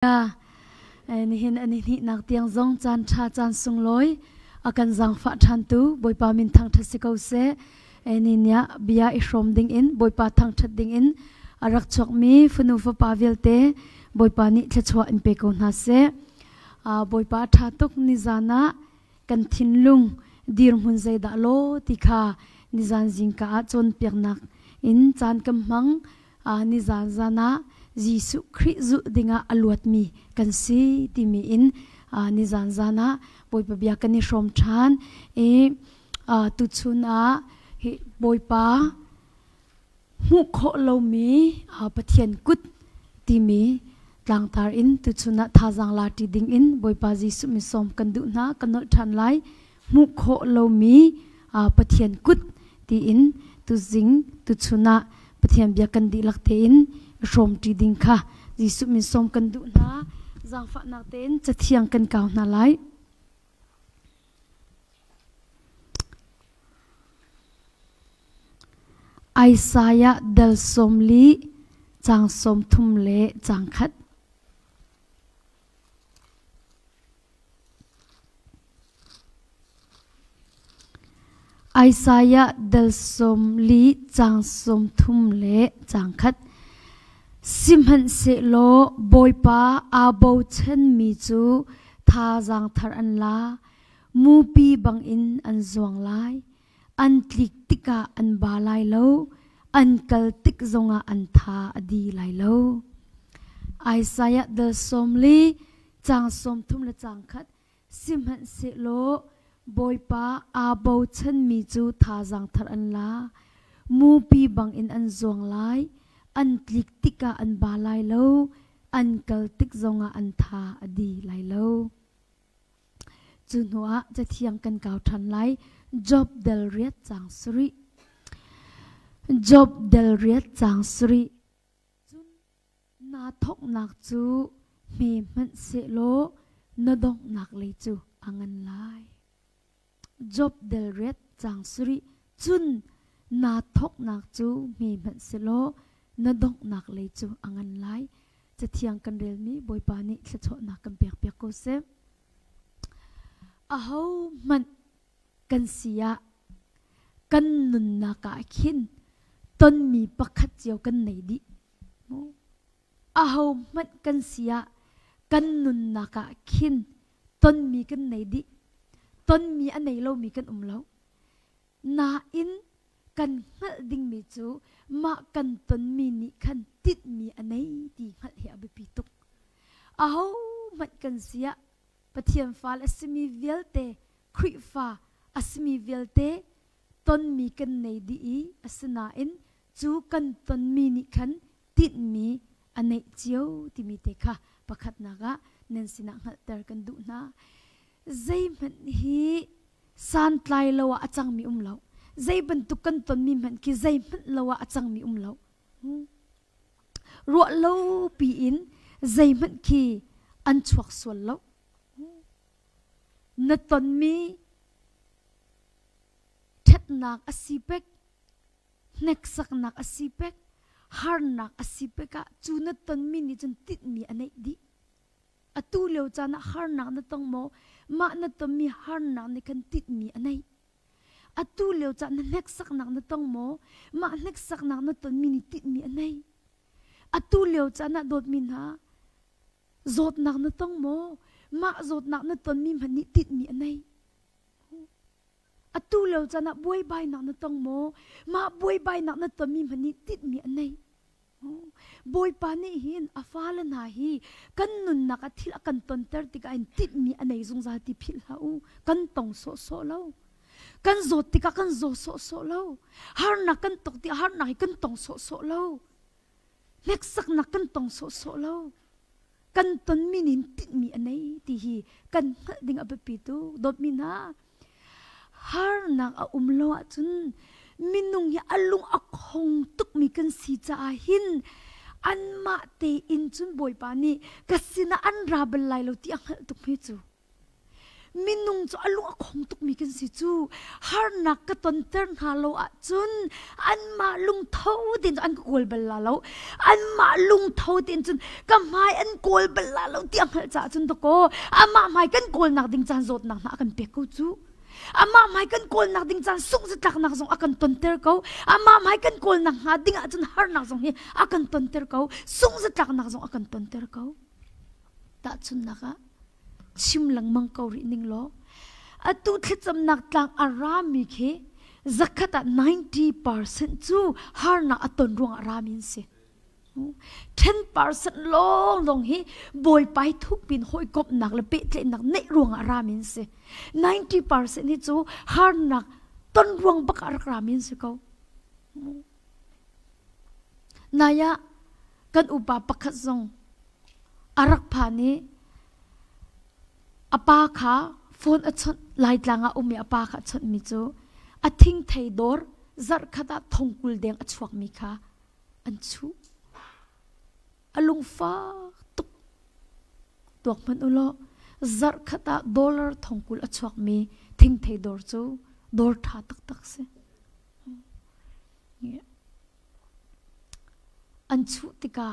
ni hin ani ni nak tiang zong chan tha chan sung loi akan zang fa than tu boipa min thang tha sikau se ni nya bia I shom ding in boipa thang that ding in arak chok mi funu fa pavel te boipa ni thachwa in pe ko na se boipa tha tok ni zana kan thin lung dir mun zai da lo tikha ni zan jing ka chon pek nak in chan kam mang ni zan zana Jisu Kristu dinga aluat mi kan si ti mi in ni zan zana boipa bia kan ni shom than tu chuna hi boipa mu kho lo mi pathian kut ti mi tlang tar in tu chuna tha jang la ti ding in boipa Jisu mi som kan du na kan no than lai mu kho lo mi pathian kut ti in tu jing tu chuna pathian bia kan di lak te in Shom ti ding kha Jisu min som kan du na zang fa nak ten chathiang kan kaw na lai Isaiah dal som li chang som thum le chang khat Isaiah dal som li chang som thum le chang khat Simhan se lo boipa abo chen mi chu tha jang thar an la mu pi bang in an zuang lai an tlik tika an ba lai lo an kal tik zonga an tha adi lai lo Isaiah the somli chang som thum la chang khat simhan se lo boipa abo chen mi chu tha jang thar an la mu pi bang in an zuang lai an tlik tika an ba lai lo an kal tik zonga an tha adi lai lo chunwa chathiang kan kaw than lai job del riat chang sri job del riat chang sri chun na thok nak chu me man se lo na dong nak le chu angan lai job del riat chang sri chun na thok nak chu me man se lo na dong nak le chu angan lai chathiang kan rel mi boipa ni thlacho na kan pek pek ko se aho man kan sia kan nun na ka khin ton mi pakhat chiao kan nei di aho man kan sia kan nun na ka khin ton mi kan nei di ton mi anei lo mi kan lo na in kan ngal ding mi chu ma kan ton mi ni kan tit mi anei ti ngal he abi pituk aho mat kan sia pathian fal asmi velte khri fa asmi velte ton mi kan nei di asna in chu kan ton mi ni kan tit mi anei chiao ti mi te kha pakhat naga nen sina ngal ter kan du na zai man hi san tlai lawa achang mi lo zai ban tu kan ton mi man ki zai man lawa achang mi lo ro lo pi in zai man ki an chuak sol lo na ton mi thet nak asipek nek sak nak asipek har nak asipeka chu na ton mi ni chun tit mi anei di atu leo chana har nak na tong mo ma na ton mi har nak ni kan tit mi anei atu leo cha na nek sak nak na tong mo ma nek sak nak na ton mi ni tit mi anei atu leo cha na dot min ha zot nak na tong mo ma zot nak na ton mi man ni tit mi anei atu leo cha na boy bai nak na tong mo ma boy bai nak na ton mi man ni tit mi anei boy pa ni hin afala na hi kan nun na ka thil kan ton ter ti ka in tit mi anei zung za ti phil ha u kan tong so so lo kan zot ti ka kan zo so so lo har na kan tok ti har na kan tong so so lo nek sak na kan tong so so lo kan ton mi nin tit mi anei ti hi kan ding a pi tu dot mi na har na a lo a chun minung ya alung a khong tuk mi kan si cha hin an ma te in chun boy pa ni kasina an rabel lai lo ti ang tuk mi chu มินุงจูอลุงคงตุกมีกันสิจูฮาร์นักกตันเตอร์ฮาโลอาจุนอันมาลุงเท่าดินอันกูลเบลลาโลอันมาลุงเท่าดินจุนก็ไม่อันกูลเบลลาโลที่อังเฮลจ่าจุนตะโกอามาไม่กันกูลนักดิงจานโจดนักนักกันเปียกกูจูอามาไม่กันกูลนักดิงจานสุกจะตักนักส่งอากันตันเตอร์เขาอามาไม่กันกูลนักหาดิงอาจุนฮาร์นักส่งเฮอากันตันเตอร์เขาสุกจะตักนักส่งอากันตันเตอร์เขาตาจุนนักชิมหลังมังเกาหลีนิ่งล้ออตุที่จำนักต่างอารามิเคจักรตัด90%จูฮาร์นักอัตนรวงอารามินเส10% ลงฮีบอยไปทุกปีนหอยกบหนักและเปะเจนักในรวงอารามินเส90%นี่จูฮาร์นักต้นรวงบักอารามินเสเขานายะกันอุปาปักขจงอารักพานีอปาขาโฟนอัชนไล่ลางอามีอปาขาชนมิจูอทิ้งไทยดอร์จัดขดาทงกุลเดงอชวกมิขาอันชูอลุงฟ้าตุกตัวมันอุโลจัดขดาดอลลาร์ทงกุลอชวกมีทิ้งไทยดอร์จูดอร์ท่าตักตักเสอันชูติกา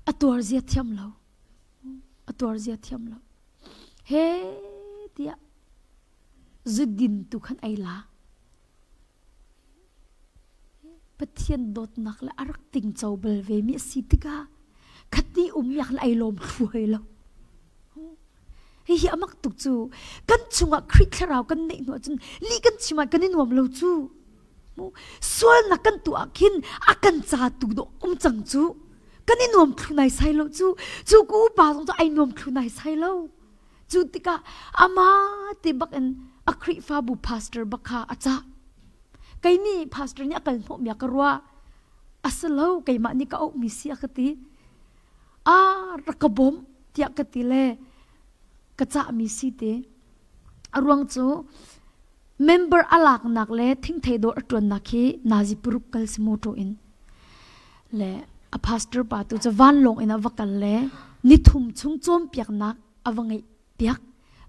อตัวเจียเทียมเราตัวเจียเทียมเราเฮ้เดียจุดดินตุขันไอลาปะเทียนโดดนักและอารักติงเจ้าเบลเวมีสิติกาขัดนี้อยากไอลมช่วยเราเฮียมักตุกจูกันจุงะคริกเรากันในหนวดจนลีกันชิมากันในหนวมเราจูส่วนนักกันตัวกินอากันจ่าตุกโดจังจูกันนี่นวมครูนายไซโลจูกูป่าตรงจะไอ้นวมครูนายไซโลจูติกาอามาติบักอันอัคริฟาบุพาสเตอร์บักฮาอาจาไกนี่พาสเตอร์นี่กันพวกมีกรัวอาสโลไกมานี่ก็เอามิเสียกติรักบอมที่กติเลกระจามิสิเตอรวงจูเมมเบอร์อลักนักเลทิ้งเทโดอัตวนนักฮีนาจิปรุกกัลสโมโตอินเลa pastor pa tu chawan long ina vakal le ni thum chung chom piak nak awangai piak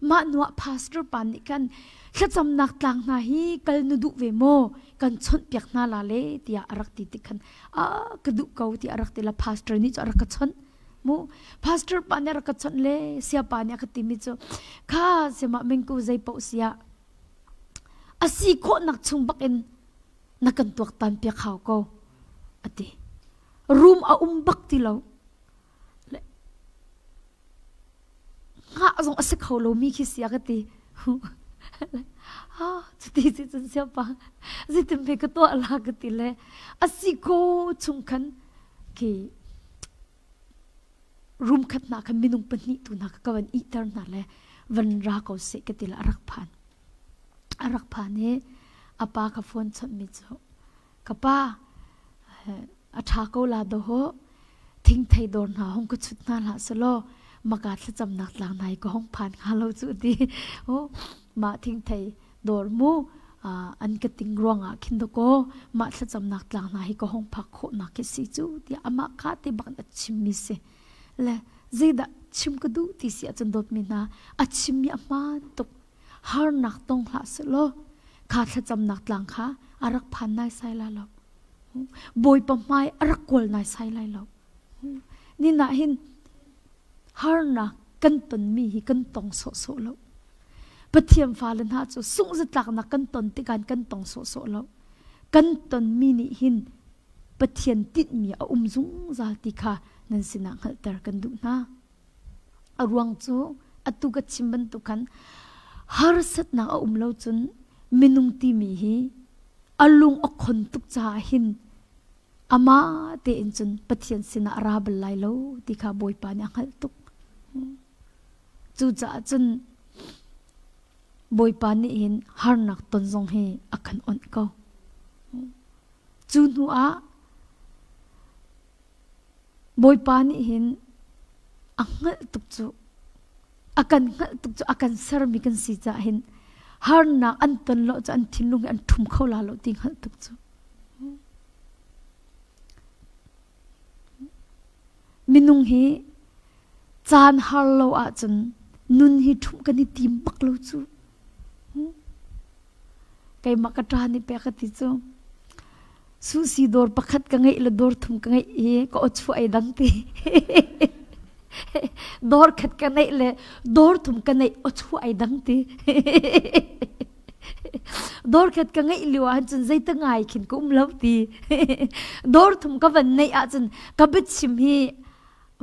ma nuwa pastor pa ni kan thacham nak tlang na hi kal nu du ve mo kan chon piak na la le tia arak ti ti khan kadu kau ti arak ti la pastor ni arak ka chon mo pastor pa ne arak ka chon le sia pa ne ka ti mi cho kha sema mengku zai pau sia asi kho nak chung bak en nakan tuak tan piak khaw ko ati room a umbak ti lo nga azong asik kholo mi khi sia ka ti chuti chi chun sia pa zitim pe ka to ala ka ti le asiko chungkhan ki room khat na khan minung pani tu na ka kawan eater na le van ra ko se ka ti la arak phan he apa ka phone chot mi cho kapaอาเขาลาดโหทิ้งไทยโดนหาห้องก็ชุดน่าละสโลมากาดจำหนักหลังไหนก็ห้องผ่านฮาโลจุดดีโอ้มาทิ้งไทยโดนมูอันก็ติงรวงคินโดโกมาจำหนักหลังไหนก็ห้องพักโคนักกิสิจูดีอามาคาติบังอัดชิมมิเสและจีดชิมก็ดูที่เสียจนโดดมินาอัดชิมมีอามาตกฮาร์นักตรงละสโลขาดจำหนักหลังค่ะอารักพันนายไซลาโลบอยปะไม้รักกวลนายไซไลเรานี่นะเห็นฮาร์นักกันตนมีกันตองโซโซเราปะเทียมฟ้าเลนหาจูสุงจะตักนักกันตนติการกันตองโซโซเรากันตนมีนี่หินปะเทียนติดมีอาซุงซาติค่ะนั่นสินังหัลเตอร์กันดูนะอรวงจูอตุกัดชิมบันตุกันฮาร์สัตนักเราจนมินุงตีมีฮีอลุงอคนตุกจาหินอามาเตอินจนปะเทียนสินาราบลายโลติคาบอยปานยังหัลตุกจูจ่าจนบอยปานนี่เห็นฮาร์นักตนทรงเฮอคันอ่อนเกาจูนัวบอยปานนี่เห็นอังหัลตุกจูอากันหัลตุกจูอากันเซอร์มิกันสิจ่าเห็นฮาร์นักอันตนโลจะอันทิ้งลงอันทุ่มเข้าลาโลติงหัลตุกจูมินุงฮี chan har lo a chun nun hi thum kan ni tim pak lo chu kai makatra ni pe ka ti chu su si dor pakhat ka ngai le dor thum ka ngai e ko ochu ai dang ti dor khat ka ngai le dor thum ka ngai ochu ai dang ti dor khat ka ngai liwa chun zai ta ngai khin kum lo ti dor thum ka van nei a chun ka bit sim hi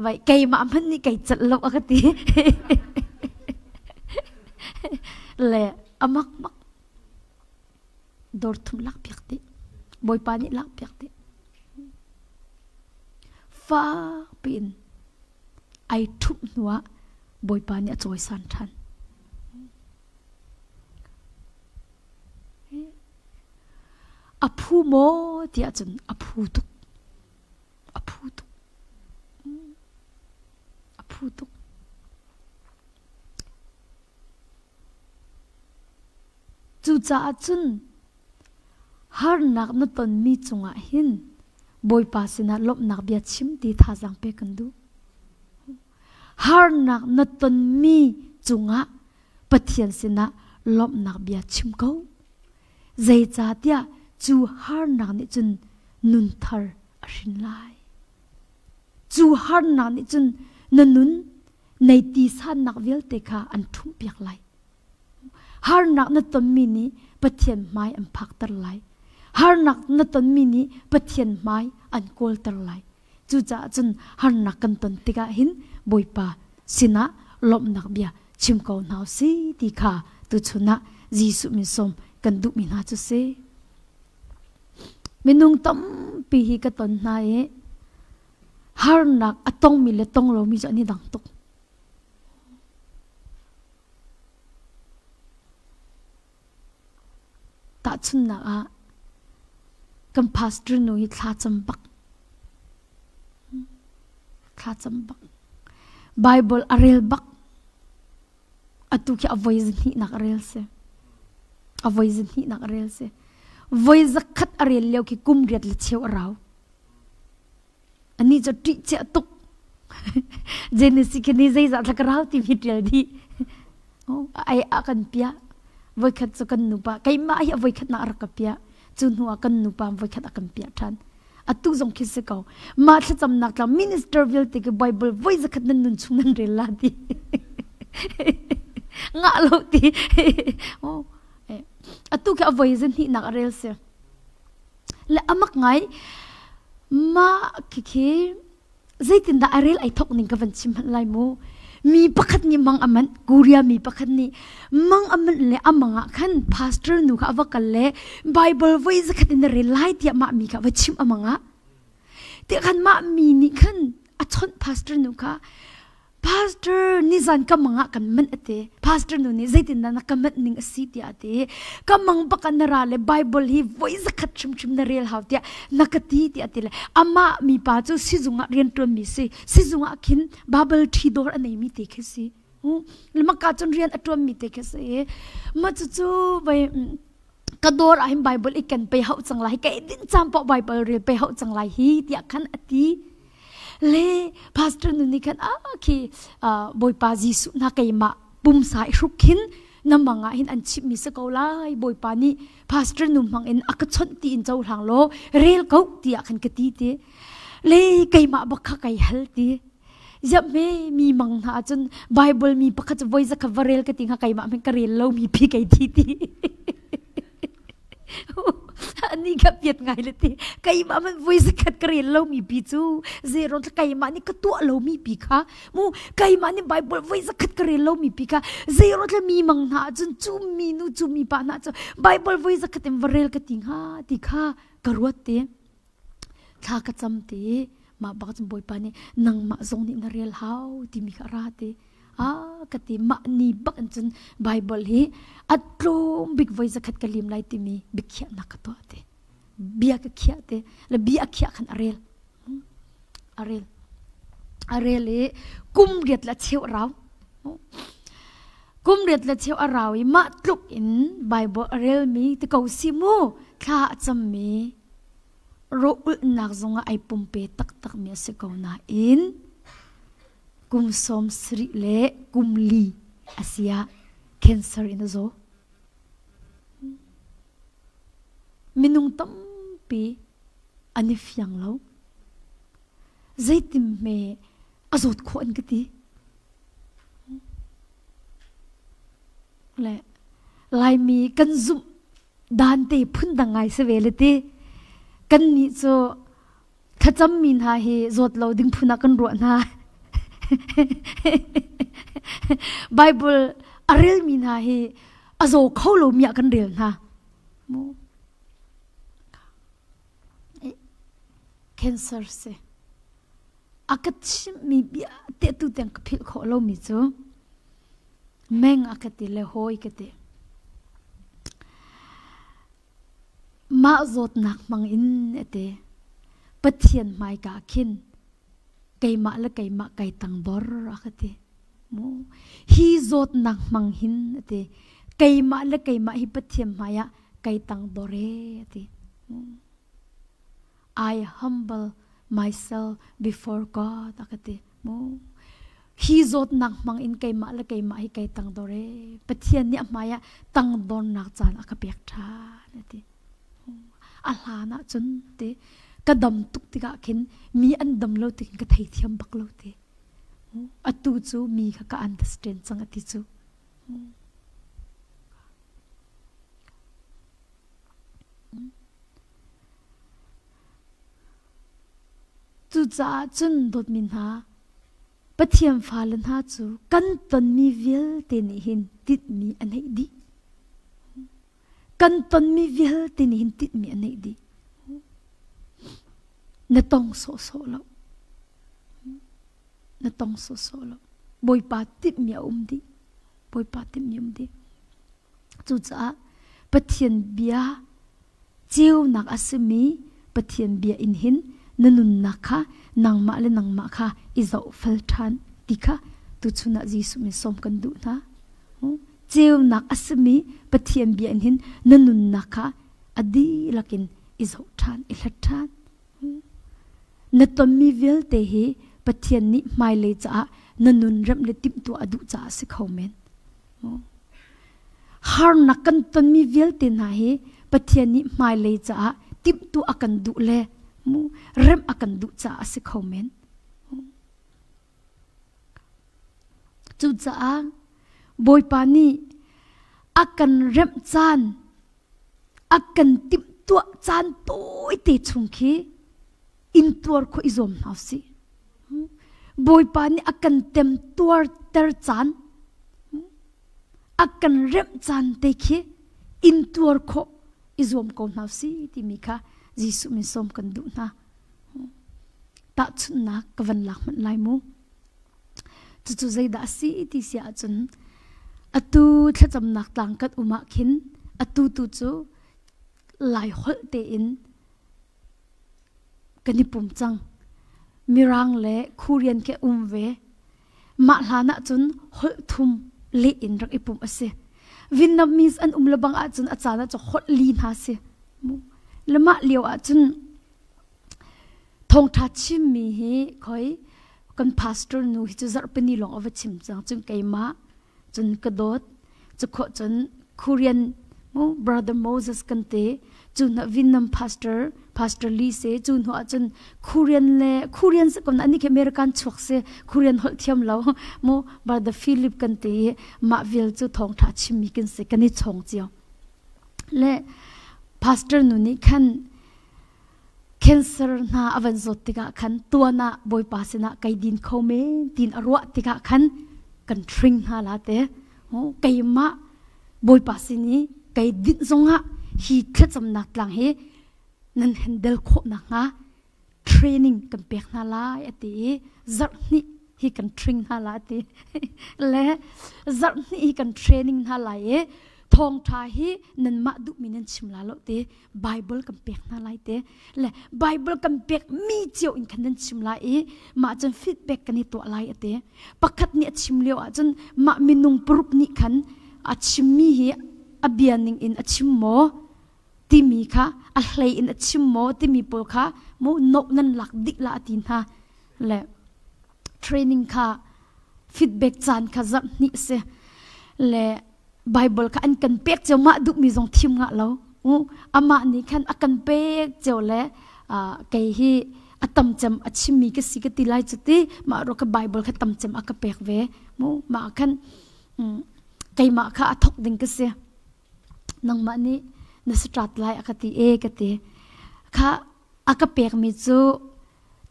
vai kai ma man ni kai chat lo a ka ti le amak mak dor thum lak piak ti boy pani lak piak ti fa pin ai thup nuwa boy pani a choi san than aphu mo ti a chun aphu tuk chu cha chun har nak na ton mi chunga hin boy pa sina lop nak bia chim ti tha jang pe kan du har nak na ton mi chunga pathian sina lop nak bia chim ko zai cha tia chu har nak ni chun nun thar arin lai chu har nak ni chun nanun nei ti san nak vel te kha an thum piak lai har nak na ton mi ni pathian mai an phak tar lai har nak na ton mi ni pathian mai an kol tar lai chu cha chun har nak kan ton tika hin boipa sina lop nak bia chim ko naw si ti kha tu chuna jisu min som kan du min ha chu se minung tam pi hi ka ton na e har nak atong mi le tong lo mi ja ni dang tok ta chun na a kan pastor no hi thla chambak bible arel bak atu ki avoiz ni nak arel se voi zakhat arel leo ki kum riat le cheu raw ani jo ti che tuk genesis ki ni zai za thak raw ti vitel di ai akan pia voi khat so kan nupa kai ma hi voi khat na ar ka pia chun huwa kan nupa voi khat akan pia than atu jong ki se ko ma thla cham nak la minister vil te ki bible voi zakhat nan nun chung nan re la di nga lo ti atu ki voi zin hi nak rel se le amak ngai ma ki zaitin da arel ai thok ning ka van chim lai mo mi pakhat ni mang aman kuria mi pakhat ni mang aman le amanga khan pastor nu ka avakal le bible voice khatin re lai ti ma mi ka wachim amanga ti khan ma mi ni khan achon pastor nu ka pastor ni zan ka manga kan man ate pastor nu ni zaitin na ka man ning asi ti ate ka mang pakan na ra le bible hi voice khat chum na real haw ti nakati ti ate le ama mi pa chu sizunga rian ton mi se sizunga khin bible thi dor anei mi te khesi lama ka chon rian atom mi te khese ma chu bai kador ahim bible ikan pe hau changlai kai din champo bible real pe hau changlai hi ti khan ati le pastor nu ni khan ki boy pa jisu na kai ma pum sai rukhin namanga hin an chip mi se ko lai boy pa ni pastor nu mang in akachon ti in chau hlang lo rel ko ti khan ka ti te le kai ma bakha kai hal ti jab me mi mang na chun bible mi pakhat voice ka varel ka tinga kai ma me ka rel lo mi phi kai ti ti ani ka piat ngai le ti kai ma man voice khat ka rel lo mi pi chu zero kai ma ni ka tu lo mi pi kha mu kai ma ni bible voice khat ka rel lo mi pi kha zero le mi mang na chun chu mi nu chu mi pa na chu bible voice khat em varel ka tinga ti kha karuat te tha ka cham te ma bak chum boy pa ni nang ma zong ni na real how ti mi kha ra te kati ma ni bak an chun bible hi atlom big voice khat kalim lai ti mi bikhya na ka to te bia ka khya te le bia khya khan arel e kum riat la cheu raw ma tluk in bible arel mi te ko simu kha cham mi ro nak zonga ai pumpe tak mi se ko na in กุมสมสริเลกุมลีอาเซีย cancer in the zo minung tam pi ani fyang lo zaitim me azot kho an kati le lai mi kan zum dan te phun dangai se vele te kan ni cho khacham min ha he zot lo ding phuna kan ro na Bible arel min ha he azo kholo mi kan rel na mo cancer se akachim mi bia te tu teng phil kholo mi chu meng akati le hoi kete ma zot nak mang in ete pathian mai ka khin keima la keima kai tang bor akati mo hi zot nak mang hin ete keima la keima hi pathian maya kai tang bore ate I humble myself before God akati mo hi zot nak mang in keima la keima hi kai tang dore pathian ni maya tang don nak chan akapek tha ate alana chun te kadam tuk tika khin mi an dam lo tik ka thai thiam bak lo te atu chu mi kha ka understand chang ati chu chu cha chun dot min ha pathiam phalan ha chu kan ton mi vil te ni hin tit mi anei di kan ton mi vil te ni hin tit mi anei di na tong so lo na tong so lo boy pa tip mi di boy pa tip mi di chu cha pathian bia chiu nak asmi pathian bia in hin nanun nakha nangma le nangma kha izau fel than tikha tu chuna jisu mi som kan du na chiu nak asmi pathian bia in hin nanun nakha adi lakin izau than ilat than na ton mi vel te hi pathian ni mai le cha nanun ram le tim tu adu cha se khomen har nakan ton mi vel te na hi pathian ni mai le cha tim tu akan du le mu rem akan du cha se khomen chu cha boy pani akan rem chan akan tim tu chan toi te chungki in tuar ko izom nasi boy pani akan tem tuar ter chan akan rem chan te khi in tuar ko izom ko nasi ti mikha jisu mi som kan du na ta chuna kavan lak man lai mu chu zai da si ti sia chun atu thacham nak tang kat uma khin atu tu chu lai hol te in kanipum chang mirang le khurian ke umve ma hlana chun hol thum le in rak ipum ase vietnamese an umlabang a chun achana cho hol li na se lama liao a chun thong tha chim mi hi khoi kan pastor nu hi chu zar pani long of chim chang chung keima chun kadot chu kho chun khurian mo brother Moses kante chun Vietnam pastor Lee se chun ho chun khurian se kon ani ke American chok se khurian hol thiam lo mo brother Philip kante ma vil chu thong tha chim mi kin se kani chong chiao le pastor nu ni khan cancer na avan zot tika khan tuana boy pasina kai din khome tin arwa tika khan kan tring ha la te ho kaima boy pasini kai din zonga hi thacham nak tlang he nan handle kho na nga training kan pek na la ati zar ni hi kan tring na la ti le zar ni hi kan training na la e thong tha hi nan ma du minen chimla lo te bible kan pek na lai te le bible kan pek mi chiu in kan chimla e ma chan feedback kan ni to lai ate pakhat ni chimleo a chan ma minung prup ni khan a chimmi hi abianing in a chimmo timi kha a hlei in a chimmo timi pol kha mo nok nan lak dik la tin ha le training kha feedback chan khazam ni se le Bible ka an kan pek chaw ma du mi jong thim nga lo ama ni khan akan pek chaw le kai hi atam cham achimi ka si ka tilai chuti ma ro ka Bible kha tam cham aka pek ve mu ma khan kai ma kha athok ding ka se nang ma ni na strat lai akati e ka te kha aka pek mi chu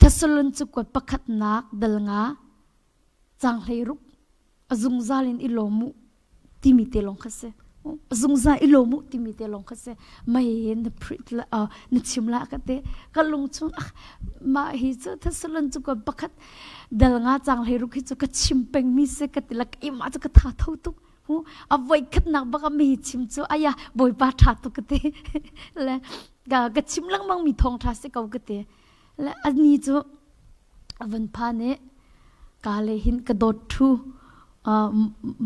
thasalon chu ko pakhat nak dal nga chang hlei ruk azung zalin ilomu timi te long khase azung za ilomu timi te long khase mai na prit la na chimla ka te kalung chung ma hi chu thasalon chu ko pakhat dal nga chang hlei ruk hi chu ka chimpeng mi se ka tilak i ma chu ka tha thau tu avoi khat nak ba ka mi chim chu aya boi pa tha tu ka te le ga chimlang mang mi thong tha se kau ka te le ani chu avan pha ne kale hin ka dot thu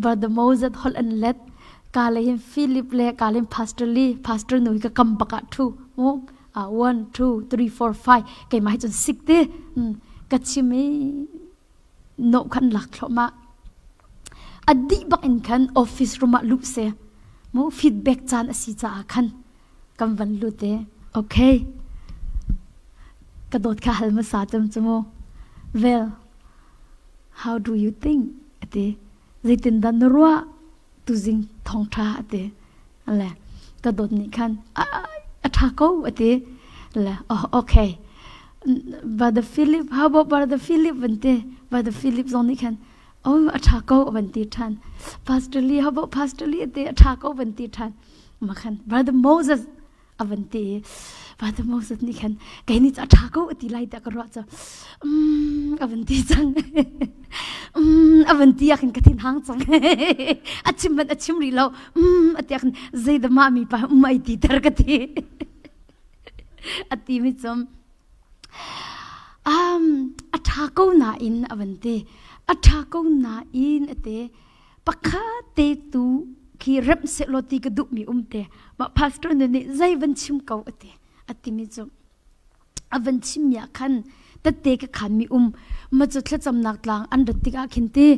brother Moses hol and let kale hin Philip le kale pastor Lee pastor nu ka kam baka thu 1 2 3 4 5 kai mai chon 6 te ka chimi no khan lak thloma adi bak in khan office room lu se mo feedback chan asi cha khan kam van lu te okay ka dot ka hal ma sa cham chmo well how do you think ate zaitin dan ruwa tu jing thong tha ate ala ka dot ni khan atha ko ate la okay brother Philip how about brother Philip vante brother Philip zoni khan atha ko vanti than pastor Lee how about pastor Lee ate atha ko vanti than ma khan brother Moses avanti brother Moses ni khan kai ni atha ko ati lai ta ka ro cha avanti chang avanti akin katin hang chang achim ri lo atiakin zaida ma mi pa mai ti tar kati ati mi chom atha ko na in avanti atha ko na in ate pakha te tu ki rep se loti ka du mi te ma pastor ne zai van chim kau ate ati mi chom avan chim ya khan ta te ka khan mi ma chu thla cham nak tlang an rat tika khinti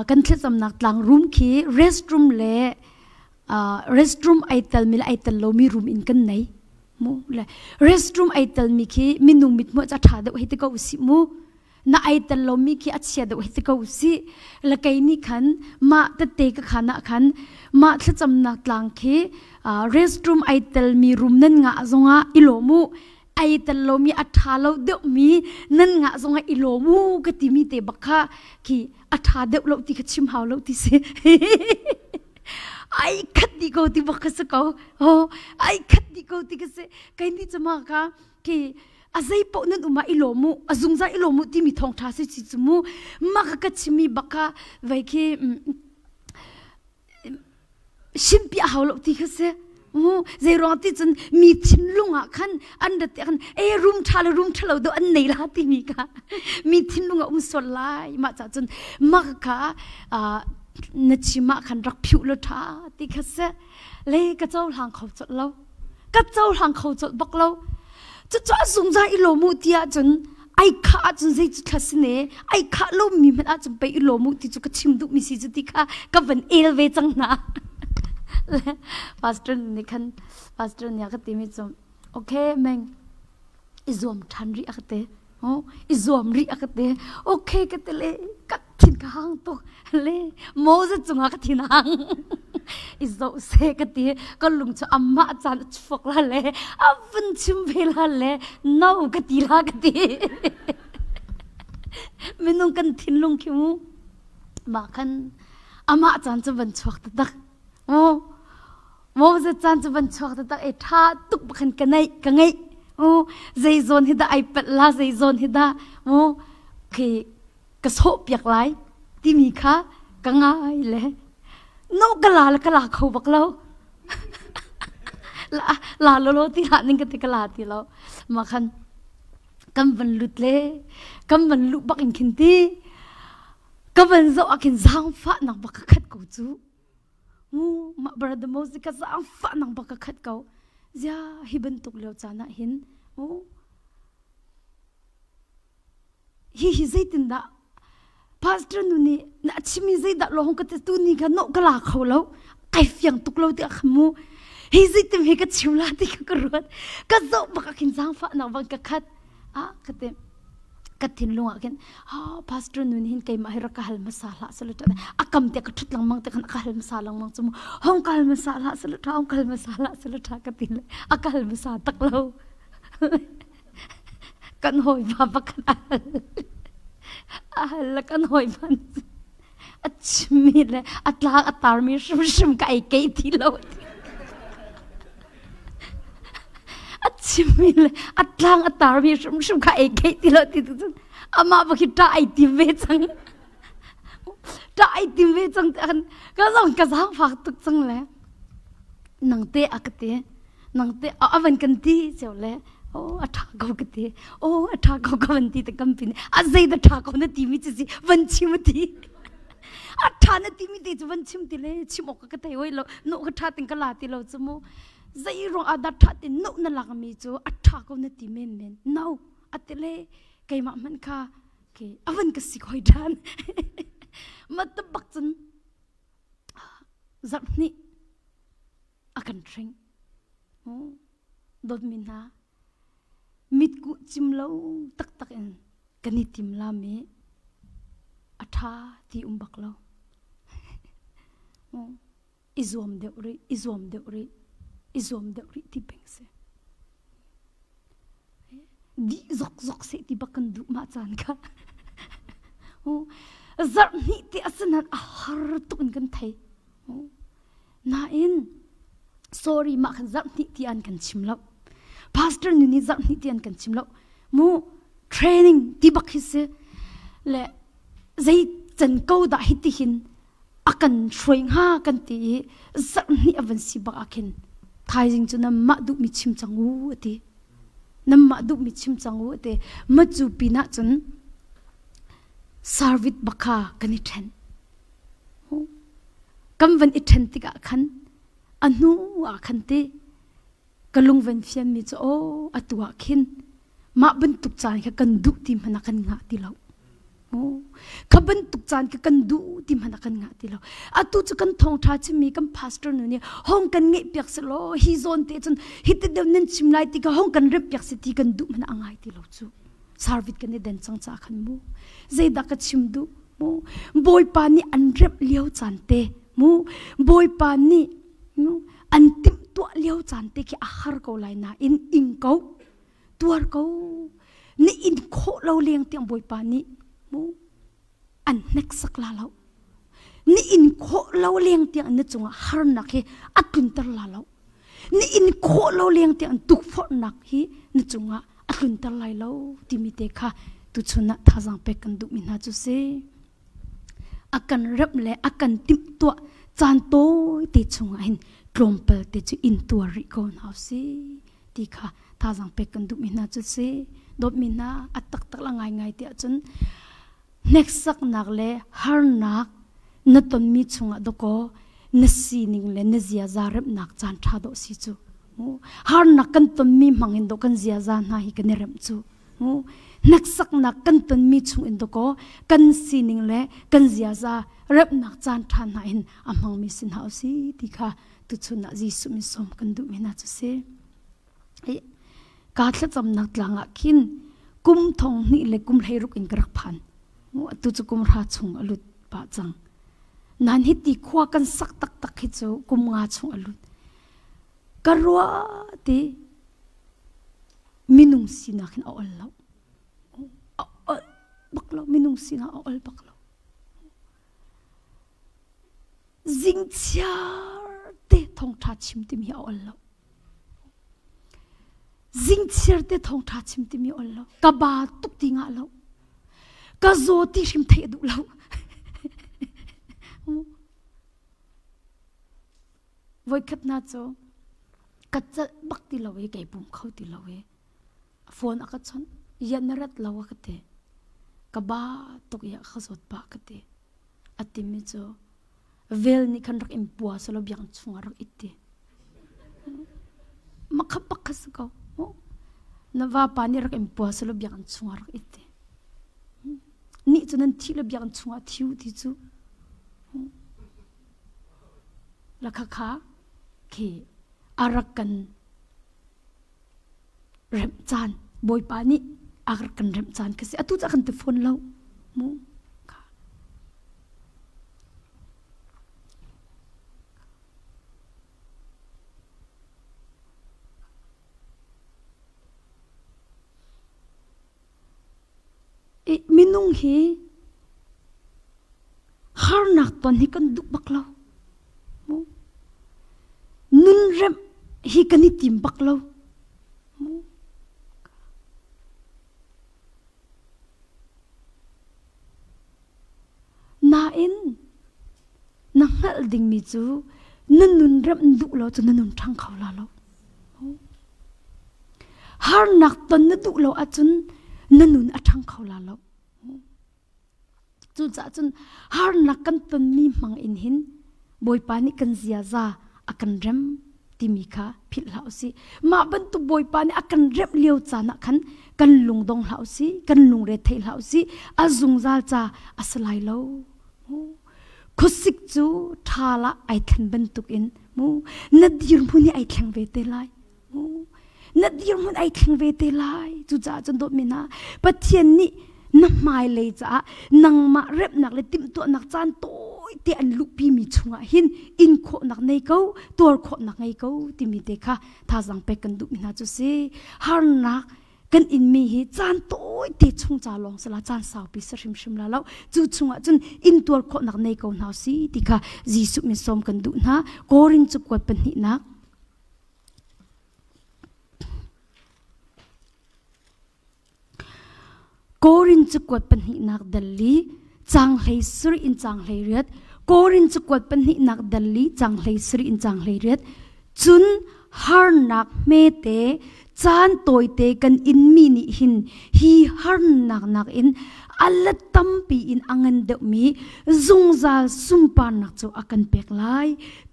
kan thla cham nak tlang room ki restroom le restroom aital mil aital lo mi room in kan nei mu le restroom aital mi ki minung mit mo cha tha de hiti ko si mu na aital lo mi ki achia de hiti ko si la kai ni khan ma ta te ka khana khan ma thla cham nak tlang ki restroom aital mi room nan nga zonga ilomu ai talomi athalo de mi nan nga zonga ilomu ka timi te bakha ki atha de lo ti khachim haw lo ti se ai khatti ko ti bakha se ko ai khatti ko ti ka se kai ni chama ka ki azai po nan uma ilomu azungza ilomu ti mi thong tha se chi chumu ma ka chimi bakha vai ki shimpi haw lo ti ka se zai rong ti chun mi thin lunga khan an da te khan room thalo do an nei la ti mi ka mi thin lunga sol lai ma cha chun ma ka na chi ma khan rak phiu lo tha ti kha se le ka chaw hang khau chot lo ka chaw hang khau chot bak lo chu cha sung za i lo mu tia chun ai kha chun zai chu thasne ai kha lo mi ma chun pe i lo mu ti chu ka chim du mi si chu ti kha ka van el ve chang na pastor nikhan pastor nya ka timi chom okay meng izom thanri akate izom ri akate okay ka tele ka thin ka hang to le Moses chunga ka thin hang izo se ka ti ka lung chu amma chan chfok la le avun chim vela le no ka ti la ka ti minung kan thin lung khimu ma khan ama chan chu ban chok ta dak Moses chan chu ban chok ta e tha tuk bakhan kanai kangai zai zon hi da iPad la zai zon hi da ki ka so piak lai ti mi kha ka ngai le no ka la khau bak lo la lo ti la ning ka ti ka la ti lo ma khan kam ban lut le kam ban lu bak in khin ti ka ban zo akin zang fa nak bak khat ko chu ma brother Moses ka zang fa nak bak khat ko zia hi ban tuk leo chana hin hi zaitin da pastor nu ni na chimi zai da lo hong ka tu ni ka no ka la khaw lo kai fyang tuk lo ti akhmu hi zai tem he ka chula ti ka rot ka zo ba ka kin jang fa na wang ka khat ka te ka thin lunga ken pastor nu ni hin kai ma hira ka hal masala saluta akam te ka thut lang mang te kan ka hal masala mang chum hong ka hal masala saluta hong ka hal masala saluta ka tin akal masala tak lo kan hoi ba kan kan hoi ban achmi le atla atar mi shum ka ai ke thi lo achmi le atlang atar mi shum ka ai ke thi lo ti tu ama ba ki ta ai ti ve chang kan ka zang fa tuk chang le nang te akate nang te avan kan ti cheu le atha ko kete atha ko kan ti te company azai da tha ko na ti mi chi van chim ti atha na ti mi ti van chim ti le chim ok ka te hoi lo no ka tha ting ka la ti lo chumo zai ro ada tha ti no na la mi chu atha ko na ti men no atele kai ma man kha ke avan ka si khoi dan mat bak chun zap ni akan tring dot min ha mit ku chim lo tak tak en kani tim la me atha ti umbak lo izom de uri ti pengse di zok se ti bakan du ma chan ka zar ni ti asanan har tukun kan thai na in sorry ma khan zar ni ti an kan chim lo pastor ni zar ni ti an kan chim lo mu training ti bakhise le zai chan ko da hiti hin akan shroing ha kan ti zar ni avan si ba akin thai jing chu na ma du mi chim changu ati nam ma du mi chim changu ate ma chu pina chun servit bakha kani then kam van i then ti ka khan anu a khan te kalung van fiam mi chu atua khin ma ban tuk chan ka kan du ti mana kan nga ti lo khaban tuk chan ka kan du ti mana kan nga ti lo atu chu kan thong tha chi mi kam pastor nu ni hong kan nge pyak se lo hi zon te chun hit de nen chim lai ti ka hong kan rep pyak se ti kan du mana angai ti lo chu servit kan ne den chang cha khan mu zai da ka chim du mu boy pa ni an rep liao chan te mu boy pa ni antim to liao chan te ki ahar ko lai na in ing ko tuar ko ni in kho lo leng tiang boy pa ni mu an nek sak la lo ni in kho lo leng tiang na chunga har nak he atun tar la lo ni in kho lo leng tiang tuk fo nak hi na chunga atun tar lai lo ti mi te kha tu chuna thajang pe kan du min ha chu se akan rep le akan tim to chan to ti chunga hin klompel te chu in tu ri kon ha si ti kha thajang pe kan du min ha chu se dot min na atak tak la ngai ti chun next sak nak le har nak na ton mi chunga do ko na si ning le na zia zarep nak chan tha do si chu har nak kan ton mi mangin do kan zia za na hi kan rem chu next sak nak kan ton mi chung in do ko kan si ning le kan zia za rep nak chan tha na in amang mi sin hau si ti kha tu chuna jisu mi som kan du mi na chu se ka thla cham nak tlanga khin kum thong ni le kum hlei ruk in krak phan tu chu kum ra chung alut pa chang nan hi ti khwa kan sak tak tak hi chu kum nga chung alut karwa ti minung sina khin ol lo baklo minung sina ol baklo jing chiar te thong tha chim ti mi ol lo jing chiar te thong tha chim ti mi ol lo ka ba tuk ti nga lo ka zo ti rim thei du lo voi khat na cho ka cha bak ti lo we kai pum khau ti lo we phone aka chon yanarat lo ka te ka ba tok ya khazot ba ka te atimi cho vel ni khan rak impua solo byang chunga rak itte makhapak khas ko nawa pani rak impua solo byang chunga rak itte นี่จนั้นที่ระเบียงชงทิวที่จูลักขะเคอารักกันเริ่มจานบอยปานี่อารักกันเริ่มจานก็สิอตุจะกันเตฟอนเรามูมินุงฮีฮาร์นักตอนนี้กันดุบักเรานุนเร็มฮีกันนี่ติมบักเรานาอินนังฮัลดิงมิจูนันนุนเร็มดุเราจนนันนุนทั้งเขาลาเราฮาร์นักตอนนั้นดุเราอาจนนั่นนุนอัทั้งเขาลาเราจุดจ้าจนฮาร์นักกันตนมีมังอินหินบอยปานิกันเสียซาอากันเร็มติมิค่ะผิดเหล่าสิมาบรรทุบอยปานิอากันเร็มเลี้ยวจานักขันกันลุงดงเหล่าสิกันลุงเรทเทเหล่าสิอาจุงซาลจ้าอาสลายเราคุสิกจูทาละไอทันบรรทุกอินมูนัดยืนพูนี่ไอทังเวเตไลนัดยืนพูนไอทังเวเตไลจุดจ้าจนโดมินาปะเทียนนี่นักไม้เลยจ้านังมาเร็บนักเลยติมตัวนักจานโตเตียนลุปีมีชงะหินอินโคนักในเขาตัวโคนักในเขาติมีเด็กค่ะท่าสังเปกันดุมินาจุสิฮาร์นักกันอินมีหิจานโตเตียชงจ่าลองสละจานสาวปีสริมชิมแล้วจุดชงะจนอินตัวโคนักในเขาหนาวสิติค่ะจีสุมิสมกันดุนะโกรินจุกวัดเป็นหินักโกรินจุกวัดเป็นหินักดัลลีจังเลยสรีอินจังเลยเรียดโกรินจุกวัดเป็นหินักดัลลีจังเลยสรีอินจังเลยเรียดจุนฮาร์นักเมเตจานตัวเตกันอินมินิหินฮีฮาร์นักอินอัลตัมปีอินอังันเดมีจงซาสุมปานักจูอากันเปกไล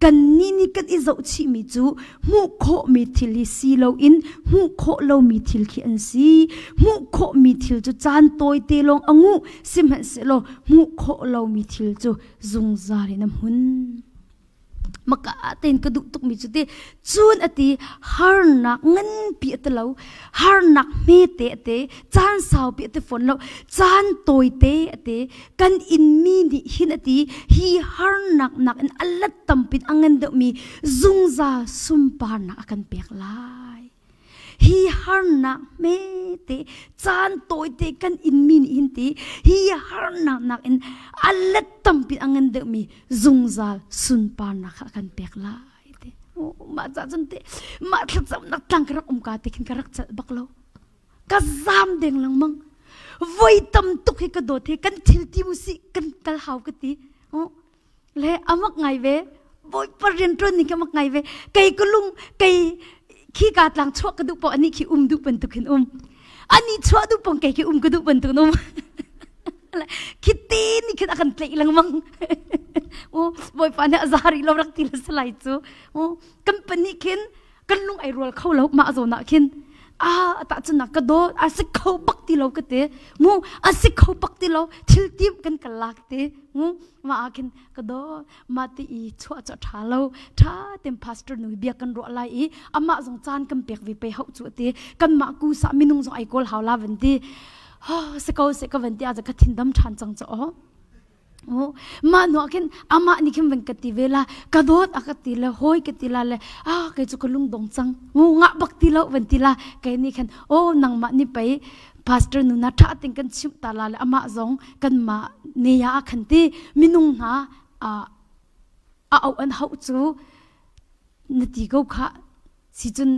กันนี่กันอิจฉามิจูมุขโคมิทิลซีโลอินมุขโคโลมิทิลขีอันซีมุขโคมิทิลจูจานตัวเตลงอังูสิมเหสโลมุขโคโลมิทิลจูจงซาเรนมุนมักอาเต็นกระดุกตุกมิจุดเตจูนอติฮาร์นักเงินปีเตลาฮาร์นักเมเตเตจานสาวปีเตฝนเราจานตัวเตเตกันอินมีนิหินอติฮีฮาร์นักอันอัลลัดตัมปิดอังเงินเดมีจุงซาสุมปานักกันเปียกลายฮีฮาร์นักเมเตจานตัวเตกันอินมีนิหินตีฮีฮาร์นักอันอัลลัดตัมปิดอังเงินเดมีจุงซาสุนปานักกันเปียกลายเตมาจากจนเตมาทัดจำนักตั้งกระรักกาเตคินกระรักจัดบักเรากระซามเด้งลังมังไว้ตำตุกให้กระโดดเทกันทิลติมุสิกันกระหาวกติเละอามักไงเว้บอยปริญญานี่ก็มักไงเว้ไก่กุลุงไก่ขี้กาดหลังชั่วกระดูกปออันนี้ขี้ดูเป็นตุกินอันนี้ชั่วดูปองไก่ขี้กระดูกเป็นตุนคิดตีนี่คิดakan play lang mang boy pa na azari lo rak til salai chu company kin kan lung ai rol khau lo ma zo na kin ta chuna ka do asik khau pak ti lo ka te mu asik khau pak ti lo thil tip kan kalak te ma akin ka do ma ti I chua cha tha lo tha tem pastor nu bia kan ro lai I ama zong chan kam pek vi pe hau chu te kan ma ku sa minung zo ai kol hawla van tiสกาววันที่อาจจะกทินดำชันจังจ้อมาหนูกินอามานี่คิมวันกติเวลากระโดดอากติละห้อยกติละเลยแกจุกลุงดงจังงะบักติละวันที่ละแกนี่คันนางมานี่ไปพาสเตอร์นูนัทติงกันชิมตาละเลยอามาจงกันมาเนียคันที่มินุงหาเอาอันเขาจูนาทีก็ค่ะสิจน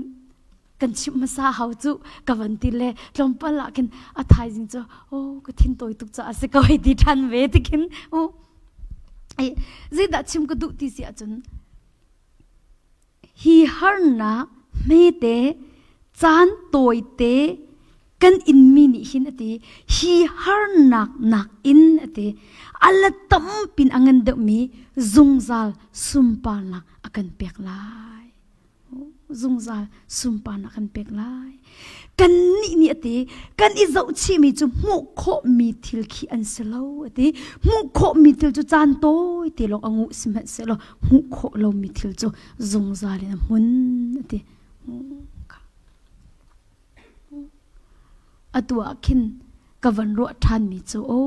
กันชิมมาซาเขาจูกับวันที่เลยลมปลากินอาทายจริงจ้ะก็ทิ้งตัวตุกจ้าสิก็ให้ดีทันเวทีกินเจดัชิมก็ดุที่เสียจนฮีฮาร์นักเมเตจานตัวเตกันอินมินิหินอติฮีฮาร์นักอินอติอัลตัมปินอังเงินเดมีจุงซาลสุมปาลักอากันเปียกลาย zung zal sumpa na kan pek lai kan ni ati kan I zau chi mi chu mu kho mi thil khi an selo ati mu kho mi thil chu chan toi ti lo angu sim selo mu kho lo mi thil chu zung zal na mun ati atua khin kavan ro than mi chu o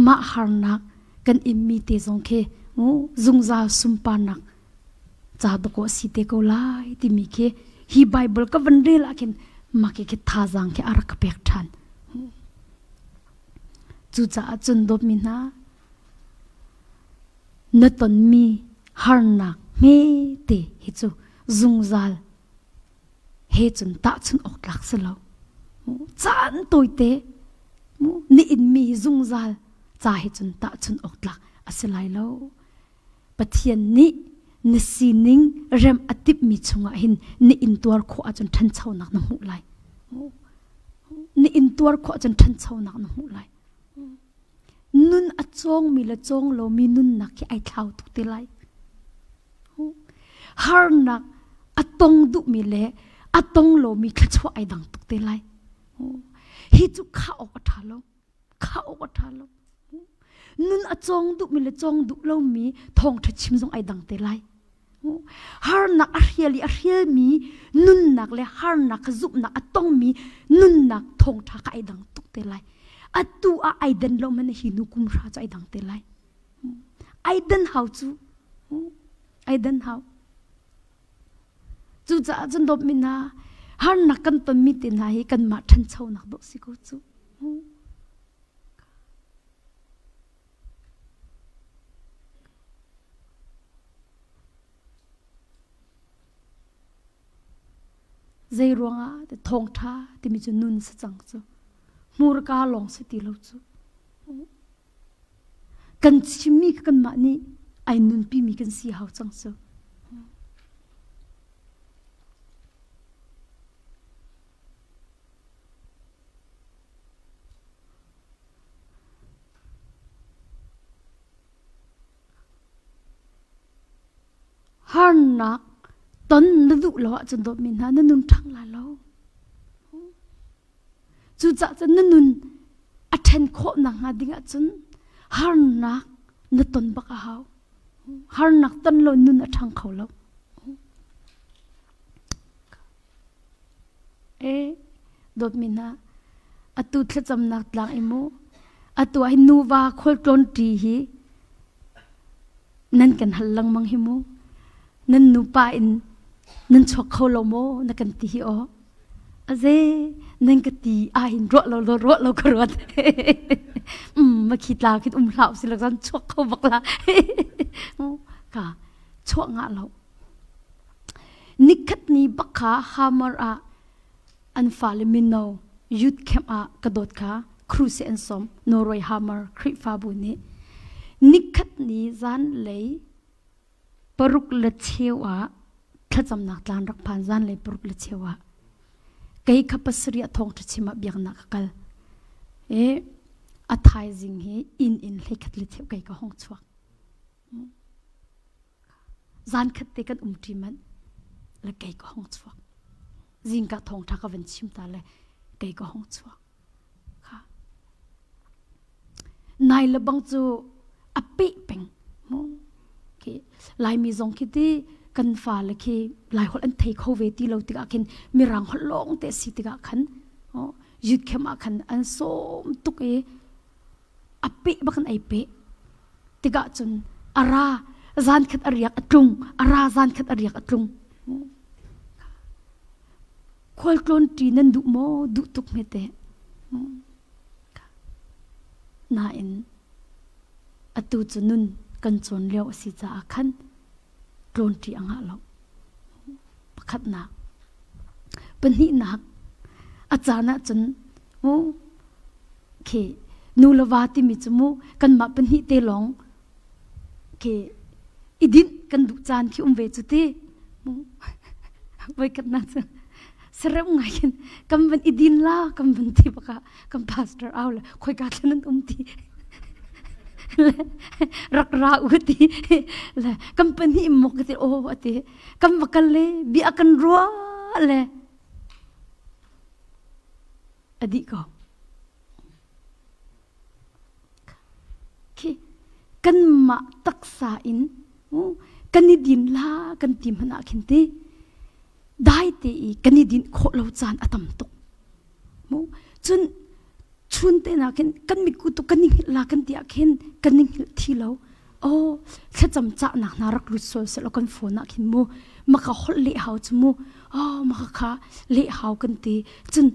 ma harnak kan immi te zong khe zung zal sumpa nak cha do ko si te ko lai ti mi khe hi bible ka van re la kin ma ke tha jang ke arak pek than chu cha chun dop mi na na ton mi har nak me te hi chu zung zal he chun ta chun ok lak se lo chan toi te ni in mi zung zal cha hi chun ta chun ok lak asilai lo pathian ni na sining rem atip mi chunga hin ni in tuar kho a chun than chau nak na mu lai ni in tuar kho a chun than chau nak na mu lai nun a chong mi la chong lo mi nun nak ki ai thau tu te lai har nak atong du mi le atong lo mi khachwa ai dang tu te lai hi chu kha ok tha lo nun a chong du mi le chong du lo mi thong tha chim jong ai dang te lai har nak a hial mi nun nak le har nak zup nak atong mi nun nak thong tha ka ai dang tuk te lai atu a ai den lo man hi nu kum ra cha ai dang te lai ai den how chu ai den how chu cha chen dop mi na har nak kan ton mi te na hi kan ma than chau nak do si ko chu dây ruanga de thong tha ti mi chu nun sa chang chu mur ka long se ti lo chu kan chimi kan ma ni ai nun pi mi kan si hau chang chu har nak ton na du lo chun do min ha na nun thang la lo chu cha chan na nun athen kho na nga dinga chun har nak na ton ba ka hau har nak ton lo nun athang kho lo e dot min ha atu thla cham nak tlang emo atu ai nu wa khol ton ti hi nan kan hal lang mang hi mo nan nu pa in nan chok kho lo mo na kan ti hi o aze nan ka ti a hin ro lo ko ro ma khit la khit hlau si la jan chok kho bak la ka chok nga lo nikhat ni bakha hamar a an falimino youth camp a kadot kha cruise en som noroi hamar khri fa bu ni nikhat ni zan lei paruk la chewa thacham nak tlan rak phan zan le paruk la chewa kai khapasri athong thachima biak na kal e athai jing hi in le khat le cheu kai ka hong chuak zan khat te kan umti man le kai ka hong chuak jing ka thong tha ka ven chim ta le kai ka hong chuak kha nai le bang chu ape peng mo ke lai mi zong ki ti kan fa le ki lai hol an thei kho ve ti lo ti ka kin mi rang hol long te si ti ka khan yut khema khan an som tuk e ape bakan ai pe ti ka chun ara zan khat ariak atlung ara zan khat ariak atlung khol klon ti nan du mo du tuk me te na in atu chunun kan chon leo si cha khan klon ti anga lo pakhat na pani nak achana chun o ke nulawati mi chumu kan ma pani te long ke idin kan du chan ki umve chute vai kat na serem ngain kam ban idin la kam ban ti baka kam pastor awla khoi ka thanan umti รักราอุติเลยกัมปนีมกติโออติกัมวกันเลยบีอากันรัวเลยอดีก็กันมาตักษาอินกันนิดินลากันติมหนาขินตีได้ตีกันนิดินโคลาวจานอตัมตุกจนชุนเตนักกันมีกุตุกันนิ่งลากันตีอาเข็นกันนิ่งทีเราโอ้แค่จำจ่าหนักนารักรุดโซเสแล้วกันฝนนักหินมูมาขอเละหาวจมูอ๋อมาขะเละหาวกันตีจน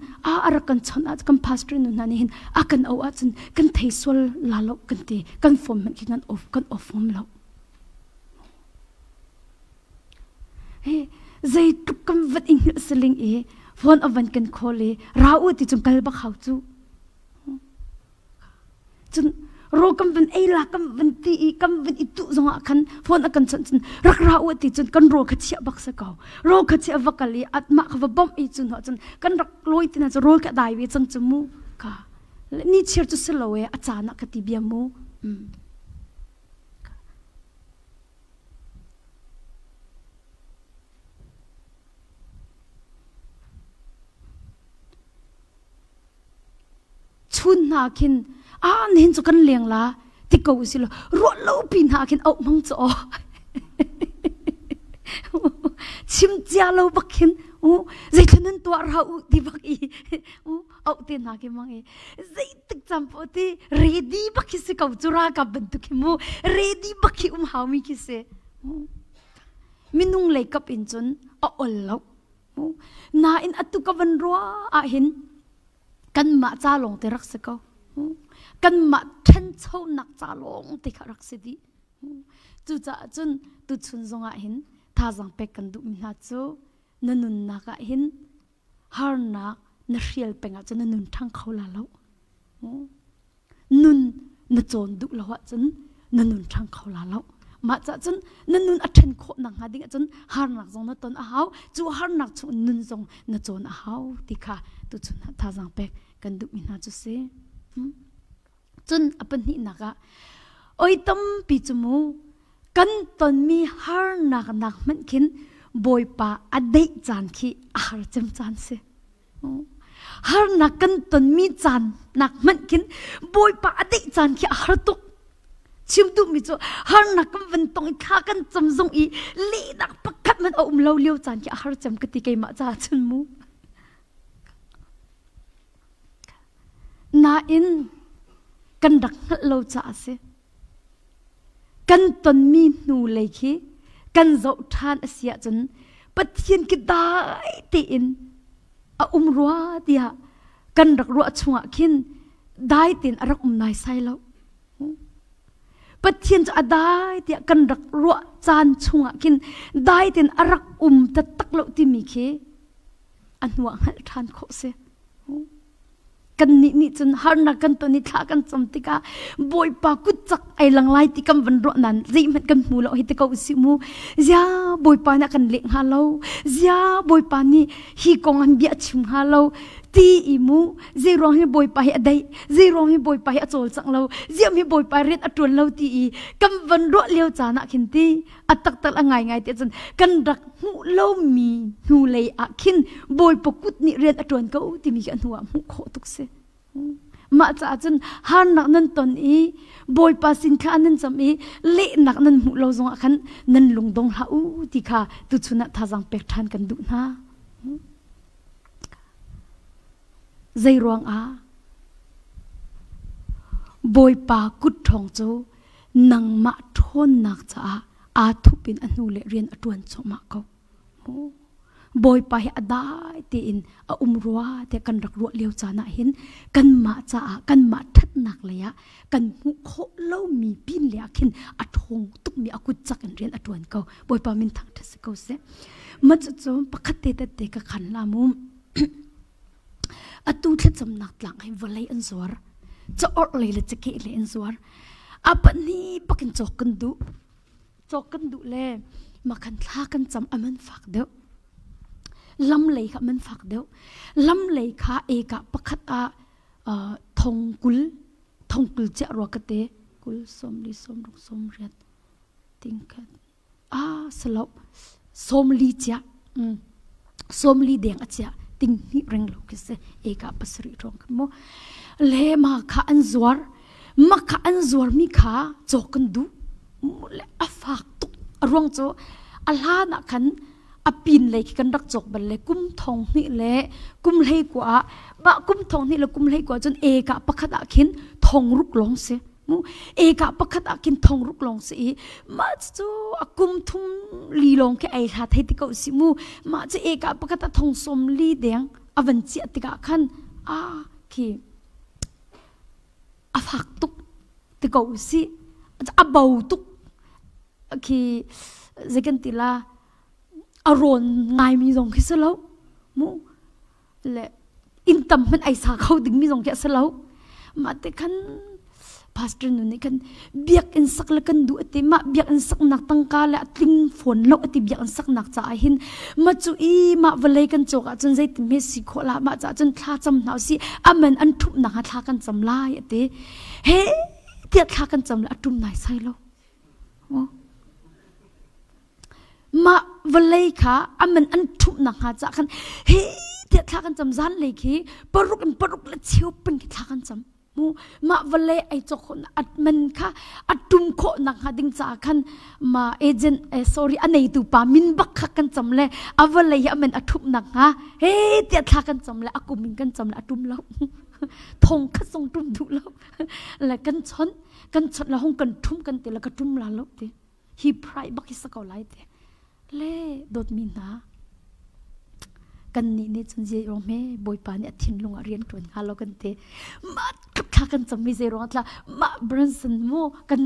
รักกันชนกันพาสตรีนุนันหินกันเอาจนกันเทสวลลาลกกันตีกันฝนมันกินกันออฟมเราเฮ้ใจทุกกันวัดอิงสลิงฝนอวันกันโคเลราอุติจงกัลบักเขาจูจนโรกัมวันลากัมวันตีกัมวันอิตุจงอาคันฝนอากันจนรักราอุติจนกันโรขัดเชียบักสกาวโรขัดเชียบักกะลีอัตมาขวบบ่มจนหัวจนกันรักลอยตินะจะโรกะได้เวจังจมูค่ะนี่เชื่อจุสลาวอาจารย์นักติเบียมูชุนนาคินเห็นจุกันเลี้ยงละที่กูสิละรัวเล่าปีนาคินเอามังจ่อชิมจ้าเล่าบักคินใจขนันตัวเราที่บักเอาเตียนนาคินมังใจตึกจำพอที่เรดีบักคิสเขาจุรากับบันทุกิมูเรดีบักคิหาวมีคิสมินุงเลยกับอินจนเอาเล่านาอินอัตุกับวันรัวเห็นกันมาจ้าลงเตรักสกาวกันมาเทนเช่านักจ้าลงเตคารักสิดีจู่จ้าจนตุชุนจงอาหินท่าจังเป็กกันดุมินาจูนันนุนนักอาหินฮาร์นักนเรียลเป็งอาจจะนันนุนทั้งเขาลาแล้วนุนนจนดุละวะจนนันนุนทั้งเขาลาแล้วมาจ้าจนนันนุนอัดเทนโคนังหาดิ้งจนฮาร์นักจงนัตนอาหาวจู่ฮาร์นักจงนุนจงนจนอาหาวติค่ะตุชุนท่าจังเป็กกันดุมินาจูเซจนอปันนี่นักโอ้ยตั้มปีจมูกันตอนมีฮาร์นักมันคินบอยปาอดีตจานขี้ฮาร์จำจานเสฮาร์นักกันตอนมีจานนักมันคินบอยปาอดีตจานขี้ฮาร์ตุกชิมดูมิจูฮาร์นักกันวันตรงอีกข้ากันจำทรงอีลีนักปักกัดมันเอาเล่าเลี้ยวจานขี้ฮาร์จำกติกายมาจ้าจนมูนาอินกันรักเราจ้าเสกันตนมีนูเลยคีกันเจ้าทานเสียจนปะเทียนกิได้ตีอินรัวเดียกันรักรัวชงขินได้ตีนรักนายไซแล้วปะเทียนจะได้เดียกันรักรัวจานชงขินได้ตีนรักตะตักเลาที่มีคีอันหวังให้ทานโคเสกันนี่จนฮาร์นักกันตัวนี้ท่ากันจำติกาบอยปากุจักไอหลังไล่ที่กันวันรนั้นจีมันกันมูเราให้ติกาอุสิมูยาบอยปานักกันเลี้ยงฮาเรายาบอยปานี่ฮีกองอันเบียชิมฮาเราตีอิมูจีร้องให้บอยปาให้อะไรจีร้องให้บอยปาให้อโจลจังเราจีมีบอยปาเรียนอตรวนเราตีกันวันรเลี้ยวจานักขินตีอัตตักละไงเตียจนกันรักหูเล่ามีหูเลยขินบอยปกุดนี่เรียนอตรวนเขาที่มีกันหัวหูโคตุกเสมาจากจนฮาร์นักนั้นตอนนี้บอยปาสินค้านั้นจำเเละนักนั้นหูเราจงขันนั้นลงดงหาที่ค่ะตุชุนัทาจังเป็กทานกันดุนะใจรวงบอยปากุดทองโจนังมาทนนักจ้าทุบเป็นอนุเลเรียนอดวนสมาเขาบอยไปได้ตีอินรัวแต่กันรักรัวเลี้ยวจานะเห็นกันมาจ้ากันมาทัดหนักเลยกันหุโคเล่ามีปินเลยขินอัดหงตุกมีอากุจักกันเรียนอดวนเขาบอยปามินทางทัศเขาเสมันจะจมปกติแต่เด็กขันลามุมตูที่จำหนักหลังให้วันเลยอันสวรจะอดเลยเลยจะเกะเลยอันสวรปันนี้ปักจอกกันดุเลยมาคันท่ากันจำมันฝากเดียวลำเลยค่ะมันฝากเดียวลำเลยค่ะเอกะปักขัดทองกุลเจ้ารอกเต กุลสมลีสมรุกสมเรียดติงกันสลบสมลีจ้ะสมลีเดียงอาจ้ะติงนี่เร่งลูกเสเอกาปัสริรองกันโมเลมาข้าอันจวรมาข้าอันจวรมีข้าจอกันดูเลอฟากตุรวงโจอัลฮานักขันอปินเลยกันรักจกบันเลยกุมทองนี่แหละกุมเลยกว่าบะกุมทองนี่แหละกุมเลยกว่าจนเอกะปะขัดขินทองรุกลงเสียมูเอกะปะขัดขินทองรุกลงเสียมาจูกุมทุ่มลีลงแค่ไอ้ท่าเทติกาสิมูมาจะเอกะปะขัดทองสมลีเดียงอวันเจียติกาขันคีอฟักตุกติกาสิจะอบาวตุกคีเจกันติลาอารมณ์ไงมีตรงแค่สลาวมูและอินตัมมันไอสาเขาดึงมีตรงแค่สลาวมาแต่คันพาสเตอร์นู่นนี่คันเบียกอินสักละกันดูติมาเบียกอินสักนักตั้งกาและทิ้งฝนแล้วติเบียกอินสักนักจ่าหินมาจุอีมาเวลัยกันจกจนใจติเมสิโคลามาจ่าจนท่าจำหนาวสิมันอันทุบหนักท่ากันจำลายติเฮ้เดียท่ากันจำละตุ่มไหนใส่แล้วมาเวลัยค่ะมันอันทุบหนักจ่ากันเฮ้เดียท่ากันจำจันเลยคีปรุกและเชี่ยวเป็นท่ากันจำมูมาเวลไอจคนอัดมันค่ะอัดตุมโคนักหาดิงจากขันมาเอเจนsorryอันไหนตูปามินบักขักกันจำเลยอเวลยมันอัดทุบนักฮะเฮ้เตียทักกันจำเลยอากูมินกันจำเลยอัดตุมแล้วทงขัดทรงตุมดูแล้วแล้วกันชนแล้วห้องกันทุ่มกันเตะแล้วก็ตุมลาลบเตะฮีไพร์บักฮิสกอไลเตะเล่โดดมินนะกันนี่จนเจรองเมย์บอยปานี่ทิ้งลงเรียนตัวฮัลโหลกันเตะมาข้ากันจำไม่เจรองละมาบรันสันโมกัน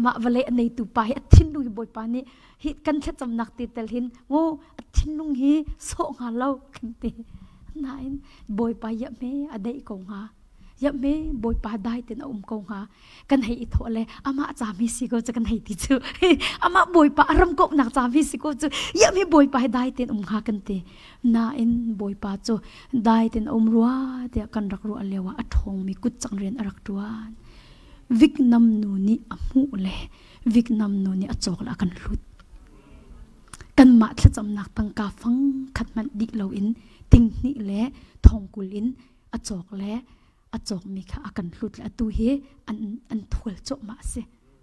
มาเวลในตุปายทิ้งลงบอยปานี่ฮิกันแค่จำนักติดแต่หินโมทิ้งลงฮีส่งฮัลโหลกันเตะนายบอยปายะเมย์อะไรกงฮายะเมย์บอยปาได้แต่น่ากงฮากันให้อิทอเลยอามาจามิสิโกจะกันให้ติจูอามาบอยปารำกบนักจามิสิโกจูยะเมย์บอยปาได้แต่ฮากันเตนาอินบอยปาจูได้แต่รัวเดียกันรักรัวเลวะอัฐงมีกุจังเรียนรักตัววิกนำนูนี่อมูเลวิกนำนูนี่อจอกละกันลุดกันมาทจำนักตังกาฟังขัดมันดิเราอินติงนี่แหละทองกุลินอจอกและอจอกมีค่ะอากันหลุดและตัวเฮอันถวลจบมาเส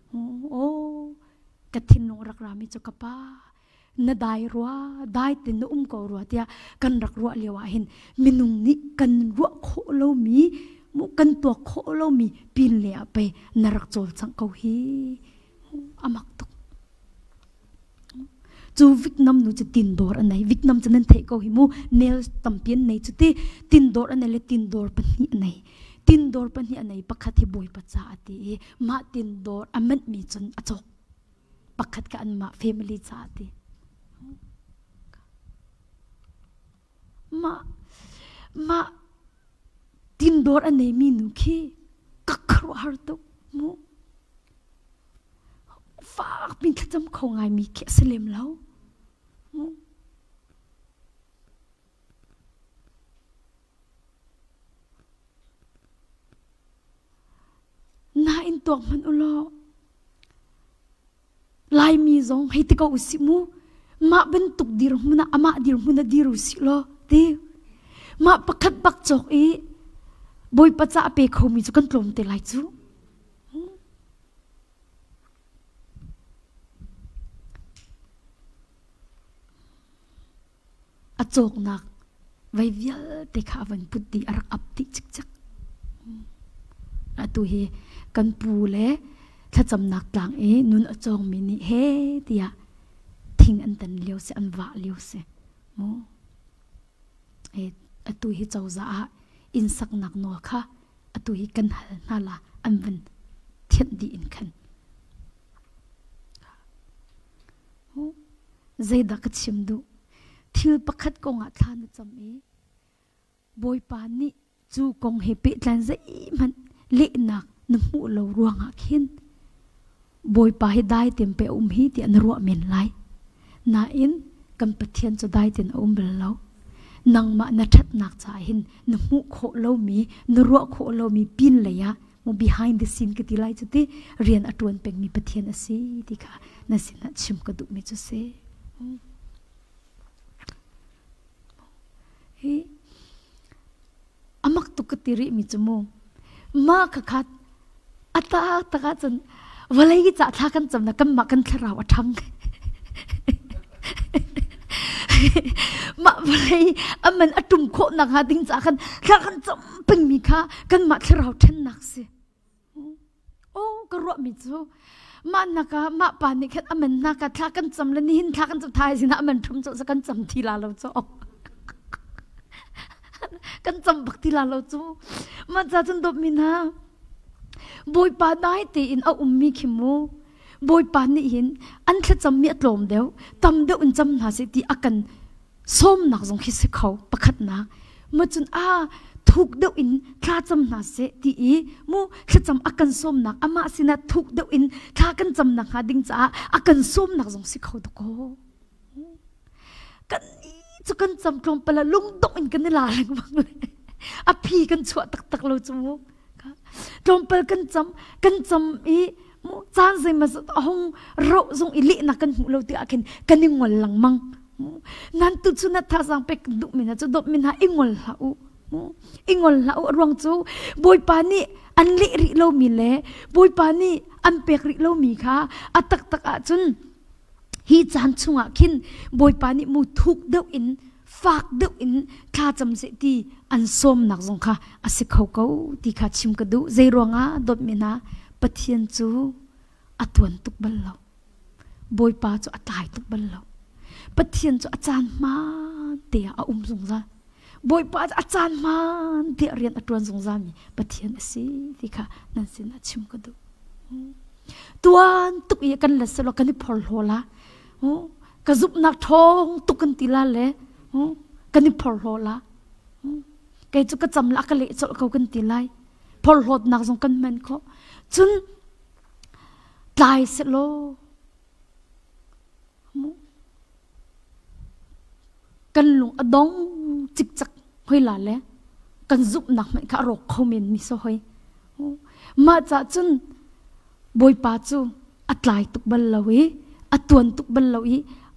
โอ้กระทินนงรักรามีจกป้านาได้รัวได้ตินก็รัวเดียกันรักรัวเลียวเห็นมินุงนี้กันรัวโคโลมีมุกันตัวโคโลมีปีนเลียไปนรักโจลสังเกาฮีอามักตุกจูวิกนัมนูจะตินดอร์อันไหนวิกนัมจะนั่นเทก็หิมูเนลตัมเปียนในจุดที่ตินดอร์อันไหนและตินดอร์ปันนี้อันไหนตินดอร์ปันนี้อันไหนปักขัดที่บอยปัจจาติมาตินดอร์อันมันมีจนอจกปักขัดกันมาเฟมิลี่จาติมาตินดอร์อันไหนมีนุคีกักครัวฮาร์ตุมูฝากเป็นขจำของไงมีแค่เสลมแล้วน่าอินตัวมันอุลอลายมีจงให้ติกาอุสิมูมาเป็นตุกดีรุมุนะอามาดีรุมุนะดีรุสิโลเดีมาประคัดบักจอกอีบอยปัจจัยเปย์เขามีจุกันกลมเตลัยจูอจกนักไว้เวียเตะขาวันพุทธิอารักอับติจักตัวเฮกันปูเล่ถ้าจำนักต่างนุนอจงมินิเฮเดียทิ้งอันตันเลี้ยวเสอันวะเลี้ยวเสโมตัวเฮเจ้าจ้าอินสักนักนัวค่ะตัวเฮกันหันนาละอันวันเทียนดีอินขันใจดักชิมดูทิลปักขัดกงอาทานจำบอยปานี่จูกงเฮเปตันใจมันเละนักน้ำมูเรารวงหักหินบอยปาให้ได้เต็มไปฮีที่อันรัวเมนไลนาอินกันปะเทียนจะได้เต็มเบลเรานังมานัดนักจ่ายหินน้ำมูโคเรามีนรัวโคเรามีปินเลยะ มู behind the scene กติไลจุดที่เรียนอตวนเป็นมีปะเทียนอสิที่ค่ะนั่นสินะชิมกระดูกมีจุดเสอามักตุกติริมีจมูกมากขัดอัตตาจนวันไรจะท่ากันจำนะกันมากันทราวทั้งมาวันไรมันอตุ่มโคนักหาดิ้งจากกันท่ากันจำเป็นมีค่ะกันมาทราวทั้งนักสิโอ้ก็รู้มิจูมันนักมาปานิกันมันนักท่ากันจำแล้วนี่หินท่ากันจำทายสินะมันทุ่มจะสักกันจำทีละเราจะออกกันจำบักทีละเราจูมันจะจนดบมินาบอยปาได้ตีอินเอามีขิมูบอยปานี่หินอันแค่จำเมียตลมเดียวตำเดียวอันจำหาสิตีอากันส้มหนักสงคิดสิเขาประคัดนักมาจนถูกเดียวอินท่าจำหาสิตีมูแค่จำอากันส้มหนักอามาสินะถูกเดียวอินท่ากันจำหนักหาดิ้งจ้าอากันส้มหนักสงสิเขาตะโกกันจะกันจำตรงไปละลุงต้องอินกันนี่ลาแรงมากเลยอภีกันชั่วตักเราจมูกตรงไปกันจำมูจานใจมาสุดห้องเราส่งอิลินักกันหูเราตีอากินกันยังงวลหลังมังนั่นตุจุนัทท่าสังเป็กดุมินะจะดบมินะอิงวลละอุรวงจูบอยปานี่อันลิริเรามีเล่บอยปานี่อันเป็กริเรามีค่ะอัตักอาจุนฮีจานชุงอาคินบอยปานี่มูทุกเดอินฝากเดอินข้าจำเสตีอันส้มหนักสงค่ะอาศัยเขาที่ข้าชิมกระดูใจรวงดดมินะปะเทียนจูอัตวันตุกบัลเราบอยปาจูอัตายตุกบัลเราปะเทียนจูอาจารย์มันเตียอาสงสารบอยปาอาจารย์มันเตียเรียนอัตวันสงสารมีปะเทียนสิที่ข้านั่นสินะชิมกระดูตัวตุกอีกันละสโลกันนี่พอลโหละกระซุบนักทองตุกันตีลาเลยกันนี่พอลโหละแกจุกจำลักเละจดเขากันตีไลพอลโหดนักสงกันมันเขาจนตายเสร็จโลกันหลงอดงจิกจักห้อยหลาเลยกันซุบนักมันข้ารกเขาเมียนมิโซห้อยมาจากจนบอยปาจูอัตลายตุกบัลลาวีอัตวนตุกบัลลาวี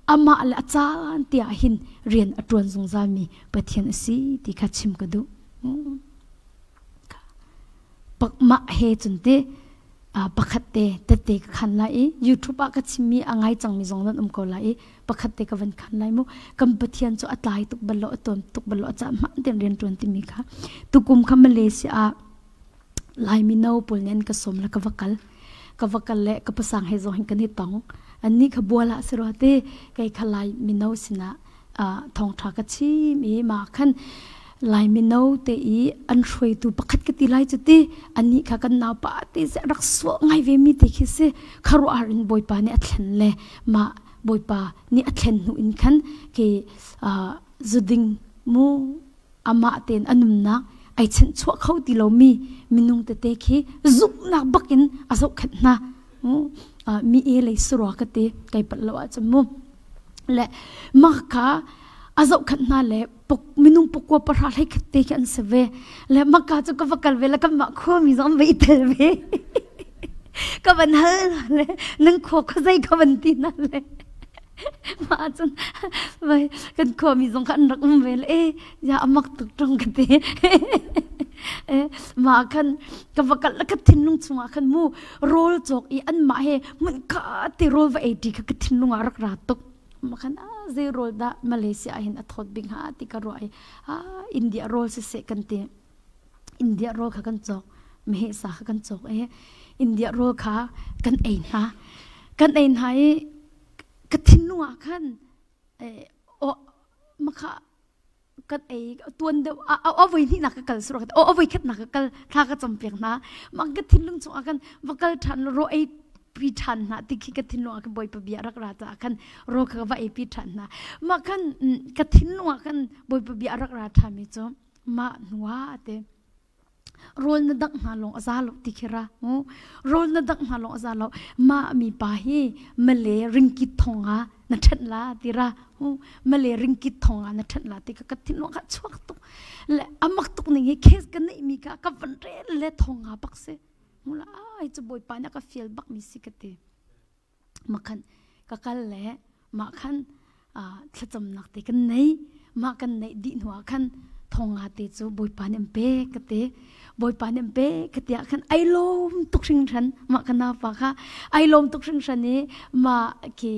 อามาละอาจารย์ที่อาหินเรียนอัตวนสงสามีปะเทียนสิที่ข้าชิมกระดูปักมาเฮจนเตปักขัดเตเตขันไลยูทูบก็ชิมีอ่างไงจังมีสองนั้นก็ไลปักขัดเตก็วันขันไลมุกัมปะเทียนจูอัตลายตุกบัลลาอัตวนตุกบัลลาอาจารย์มาเรียนตวนที่มีค่ะตุกุมคำมาเลเซียลายมินาปุลเนนก็สมละกวักเละก็ภาษาให้จงกันที่ตองอันนี้ขบวนละสิรวเตไก่ขลายมินาสินะทองทากชีมีมาขันลายมินาเตอีอันช่วยตัวปักขัดกติลายจุดที่อันนี้ข้ากันนาปาเตเสรักสวงไงเวมิติคิเสคารุอารินบอยปานี่อัดเล่นเลยมาบอยปานี่อัดเล่นหนูอินขันเกจุดิงมูอามาเตนอันนุนักไอเช่นชั่วเขาตีเรามีนุ่งเตะขี้ซุกนักบักินอาศักขัดนะมีเลยสระกันเตะไก่ปัดเราอาจจะมุและมักกะอาศักขัดนะและปกมีนุ่งปกว่าประหลาดให้ขัดเตะกันเสวและมักกะจะก็ฟักกันเวลาก็มักขั้วมีสองใบเตเวก็บันเทิงเลยนั่งขั้วก็ใจก็บันตีนั่นเลยมาจนไปกันขอมีสงขันรักเวลอย่ามักตุกตรงกันเตมาคันกับว่ากันแล้วก็ทิ้งลงช่วงคันมูโรลจอกอีอันมาเฮมันก็ติโรลว่าดีก็ทิ้งลงรักราตุกมาคันเซโรลดามาเลเซียเห็นอัทอดบิงหาติกรอยอินเดียโรลเสกันเตอินเดียโรลค่ะกันจอกไม่เฮสากันจอกอินเดียโรลค่ะกันเองฮะกันเองให้กทิ้งลงคันโอมาค่ะกันตัวเดียวเอาไว้ที่นักกัลสุรกันเอาไว้แค่นักกัลท่าก็จำเป็นนะมันก็ทิ้งลงช่วงกันว่ากัลทันโรไอพิธันนะที่คิดก็ทิ้งลงกันบ่อยปะเบียรักราชากันโรคว่าไอพิธันนะมากันก็ทิ้งลงกันบ่อยปะเบียรักราชามิจ้ะมาหนัวเตโรลนัดหาลงอาซาลติคิระโรลนัดหาลงอาซาลมามีปาฮีมเลริงกิทงานัทลาติระมเลริงกิทงานัทลาติกะตินวงะชวกตุและอามักตุกนี่เคสกันนี่มีกะกับวันเรเลทงาปักเซ มูละไอ้จะบอยปานี่ก็ฟีลบักมิสิกติมาคันก็กันแหละมาคันถ้าจำนักเตกันไหนมากันไหนดินหัวคันทองอาเตจูบอยปานี่เป๊ะกติบอยปานี่เป๊ะกติคันไอลมตุกชิงฉันมากันนาปะค่ะไอลมตุกชิงฉันนี้มาคี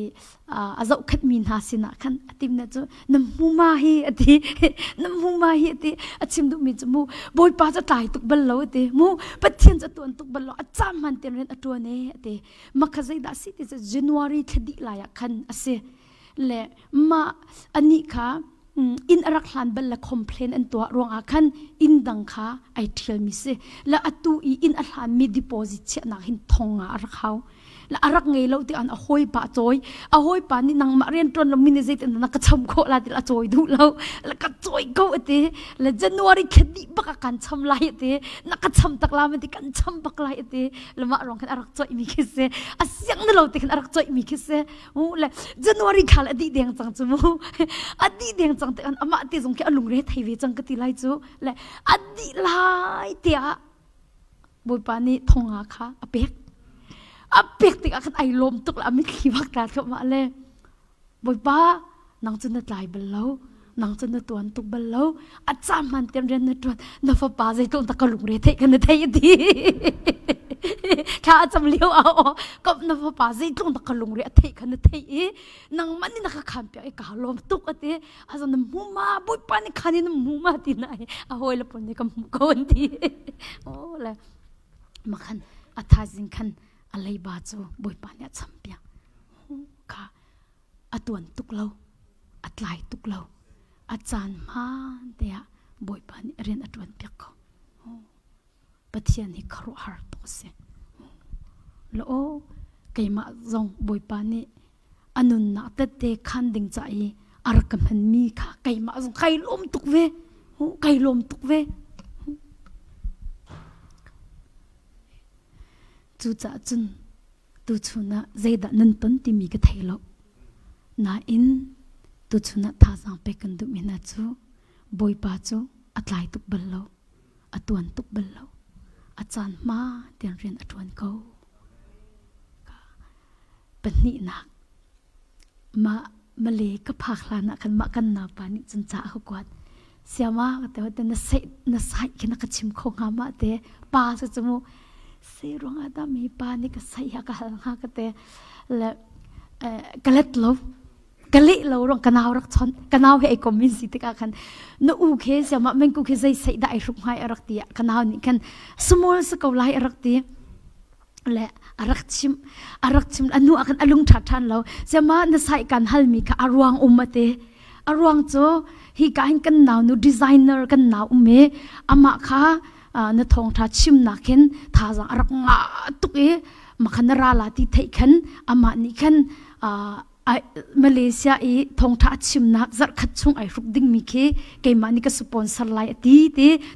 อาจจะขัดมีนาสินะคันติมนะจูน้ำมูมาฮีอติน้ำมูมาฮีอติอาชิมดูมีจมูบอยปาจะตายตุกบัลโลอติมูปัจเจียนจะตัวตุกบัลโลอาจารย์มันเตียนเรนอตัวนี้อติมาขจัยดาสิติจะ January ทดีลายคันอาเซและมาอันนี้ค่ะอินรักหลานเบลละคอมเพลนอันตัวรวงอาคันอินดังค่ะไอเทียลมิเซและอัตุอินอัลหลานมีดิโพซิตเชนักหินทองอารักเขาและอารักไงเราที่อันอโหยปะจอยอโหยปะนี่นางมาเรียนตอนเรามินิเซตนักกระชำโคลาติละจอยดูเราและกระจอยเขาเตะและจันวารีคดีบักกันชำลายเตะนักกระชำตักลามันที่กันชำบักลายเตะและมาร้องกันอารักจอยมีคิเซอาเสียงนั่นเราที่กันอารักจอยมีคิเซโอ้และจันวารีขาลอดีเดียงจังจมูอดีเดียงจังแต่อันอามาที่สงแค่อลุงเรทไทยเวจังกติไลจูและอดีไลเตียบุยปานี่ทงอาค่ะอเปกอเปกติกันไอลมตุกละมิขีวักการเข้ามาเลยบอยป้านางจะนัดลายบัลเลานางจะนัดตัวตุกบัลเลอาจารย์มันเตรียมเรียนนัดตัวนับฟ้าใจตรงตะกลุงเรทกันนัดให้ดีข้าจำเลี้ยวเอาก็นับฟ้าใจตรงตะกลุงเรทกันนัดให้นางมันนี่นักขันเปียไอ้กาลมตุกอะเตอาจารย์น้ำมูมาบอยป้านี่ขันนี่น้ำมูมาที่ไหนอาหอยละปนนี่ก็มูก้นทีโอ้เลยมาขันอาทาจิงขันอะไรบาจูบอยปานี่จำเปียค่ะอตวนตุกเลาอัดลายตุกเลาอาจารย์มาเดียบอยปานี่เรียนอตวนเปียกปะเทียนนี่ครุฮาร์ตุเสแล้วไก่มาจงบอยปานี่อนุนนักเตะขันดิ่งใจอารักมันมีค่ะไก่มาจงไก่ลมตุกเวไก่ลมตุกเวจูจ่าจุนตูชุนะเจดานันตันที่มีกระเทลน่าอินตูชุนะท่าสังเปกันดุมินาจูบอยปาจูอัดลายตุกบัลโลอัตวนตุกบัลโลอาจารย์มาเตียนเรียนอัตวนเขาเป็นนี่นักมาเลก็พาคลานะกันมากันนาปานิจันจ่าเขากวาดเสียมากแต่ว่าแต่น่าใส่กันนักชิมคงหามาแต่ปาสุดจมูเสียร้องอาดามีปานี่ก็ใส่ยากาหากแต่และกะเล็ดเรากะเล็ดเราร้องกันเอารักชนกันเอาให้คอมมินสิติกาคันนูอูเคเสียมาเมงกูเคใส่ได้รุกให้อรักตีกันเอานี่กันสมอลสกาวไลอรักตีและอรักชิมอนุอากันอลุงทัดทันเราเสียมาน่าใส่กันฮัลมีค่ะอรวงมาเตอรวงโจฮีกันกันนาวนูดีไซเนอร์กันนาวอามาค่ะนทองทัดชิมนักเห็นท่าจังรักงาตุกมาคันราลาที่เทคันอามานี่คันมาเลเซียทองทัดชิมนักจัดขัดช่วงไอรุกดิ้งมีเคเกมานี่ก็สปอนเซอร์ไลน์ตี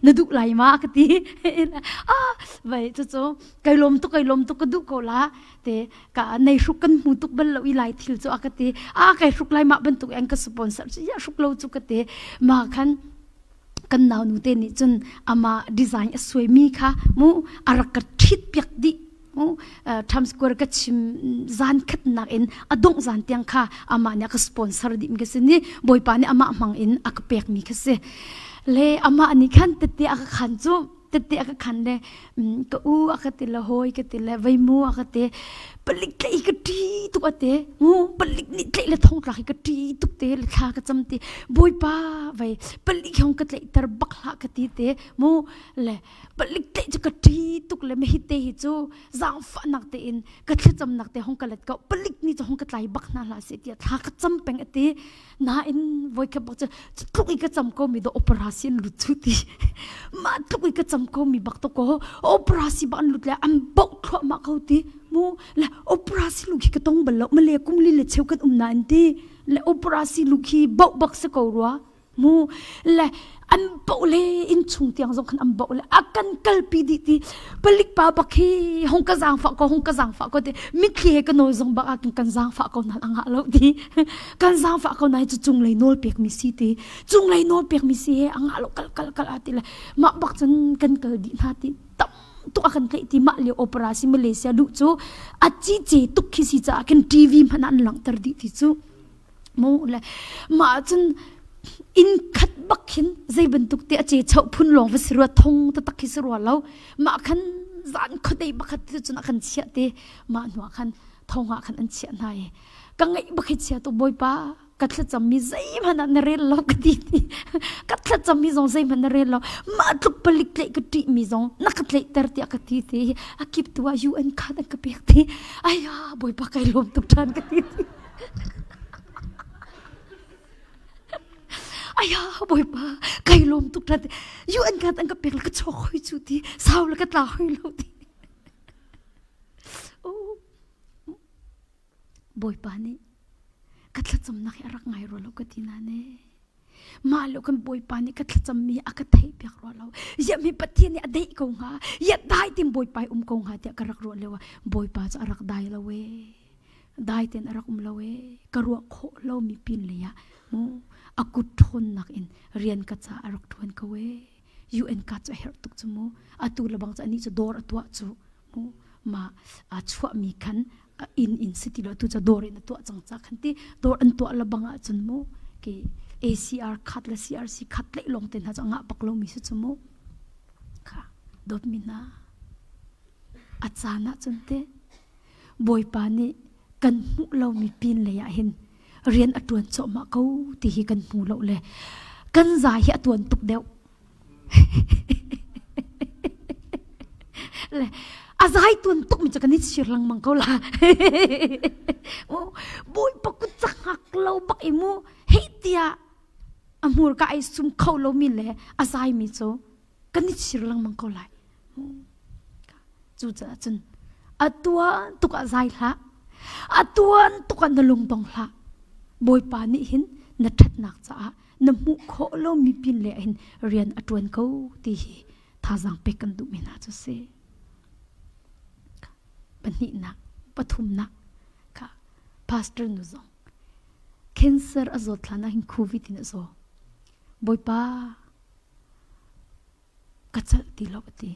นดุไลมากตีไว้จู่ๆไก่ลมตุกก็ดุโกลาเตกะในรุกกันมูตุกบัลลวิไลทิลจู่อักตีไก่รุกไลมาบันตุกเองก็สปอนเซอร์ยารุกเราจุกเตมาคันกันนาวนูเตนี่จนอามาดีไซน์สวยมีค่ะมูอารักกระทิดเปียกดิมูทำสกอร์กชิมจานขัดนักอินอดงจานเตียงค่ะอามาเนี่ยก็สปอนเซอร์ดิมกันสินี่บอยปานี่อามามังอินอักเปียกมีค่ะสิเลอามาอันนี้ขันเตะอักขันจูเตะอักขันเลยก็อักเตะละหอยก็เตะละไวมูอักเตะปลิกเลยก็ดีตุกเตะมูปลิกนิดเลยละทองรักก็ดีตุกเตะละข้าก็จำเตะบอยปาไว้ปลิกห้องก็เลยตระบักละก็ดีเตะมูเลยปลิกเตะจะก็ดีตุกเลยไม่ฮิตเตะจูจางฝันนักเตะอินก็จะจำนักเตะห้องก็เลยก็ปลิกนี่จะห้องก็ไหลบักน่าละเสียเดียข้าก็จำเป็นเตะน่าอินไว้ก็บอกจะตุกอีกก็จำก็มีตัวโอเปอเรชั่นลุดสุดมาตุกอีกก็จำก็มีบักตัวก็โอเปอเรชั่นบ้านลุดเลยอันบอกทั่วมาเขาตีมูและโอเปอเรชั่นลูกก็ต้องบัลลังมาเลี้ยกุมลิเลเชวกันนานตีและโอเปอเรชั่นลูกบอกบักสกอรัวมูและอันบอกเลยอินชุงเตียงส่งขันอันบอกเลยอากันกัลปีดิตีผลิกป้าบักฮีห้องกระซังฝากก็ตีมิคลีก็โน้ตส่งบักอากันซังฝากก็นั่นอ่างเราตีกันซังฝากก็นั่นจะจุงเลยโน้ตเปียกมิซีตีจุงเลยโน้ตเปียกมิซีอ่างเรากัลอาตีเลยมาบักจนกันเกิดดินาตี ตุกันเกติมาเลียโอเปร่าซิมาเลเซียดูจูอาจีเจตุกคิสิจ้ากันทีวีมันอันหลังตรดิที่จูโมเลยมาจนอินขัดบักหินใจบรรทุกเตะเจเฉาพุ่นหลงวสิรัวทงตะตักคิสรัวแล้วมาคันจานคนใดบักขัดจนคันเชียเตมาหนัวคันทงคันอันเชียนายกังไงบักเชียตัวบอยป้ากัดละจำมีใจมันนเรลเรากตินี่กัดละจำมีจงใจมันนเรลเรามาตุกผลิตเลยกติมีจงนักเลยแต่ที่กติที่อากิบตัวยูเอ็นขาดกับเปียกที่อ้ยาบอยป้าไกลมตุกทานกติที่อ้ยาบอยป้าไกลมตุกทานยูเอ็นขาดกับเปียกแล้วก็ชอกให้จุดที่สาวแล้วก็ตาให้เราที่โอ้บอยป้านี่กัดละจำนักรักไงรัวเราก็ทีนั่นเองมาแล้วกันบอยปานี่กัดละจำมีอากาศเทียบรัวเราอย่ามีปฏิเนี่ยได้กงหาอย่าได้ติมบอยไปกงหาเดียกรักรัวเลยว่าบอยปาจะรักได้ละเวได้เต็นรักละเวกรัวโคเรามีปินเลยอะมูอากุทนนักอินเรียนกัดจะรักทวนกเวยูเอ็นกัดจะเฮรตุกจมูอาตูละบางจะนี่จะดอร์ตัวจูมูมาชัวมีขันin city lo tu cha dor in tu chang cha khanti dor an tu la banga chunmo ke ACR khat la CRC khat le long ten ha changa paklo mi su chumo kha dot mina achana chunte boy pa ni kan mu lo mi pin le ya hin rian atun cho ma ko ti hi kan mu lo le kan za hi atun tuk deu le azai tuan tuk mi chakanit sirlang mangkola oh boy pakut changak lo bak imu heitia amur ka ai sum khau lo mi le azai mi cho kanit sirlang mangkola chu cha chun atua tuk azai la atuan tuk an lung tong la boy pa ni hin na that nak cha na mu kho lo mi pin le hin rian atuan ko ti hi thazang pe kan du mi na chu seปัญหาหนักปฐุมหนักค่ะพาสเตอร์นุซงแคนเซอร์อาจจะทานหินโควิดนี่zoบอยป้ากัจจติโลกตี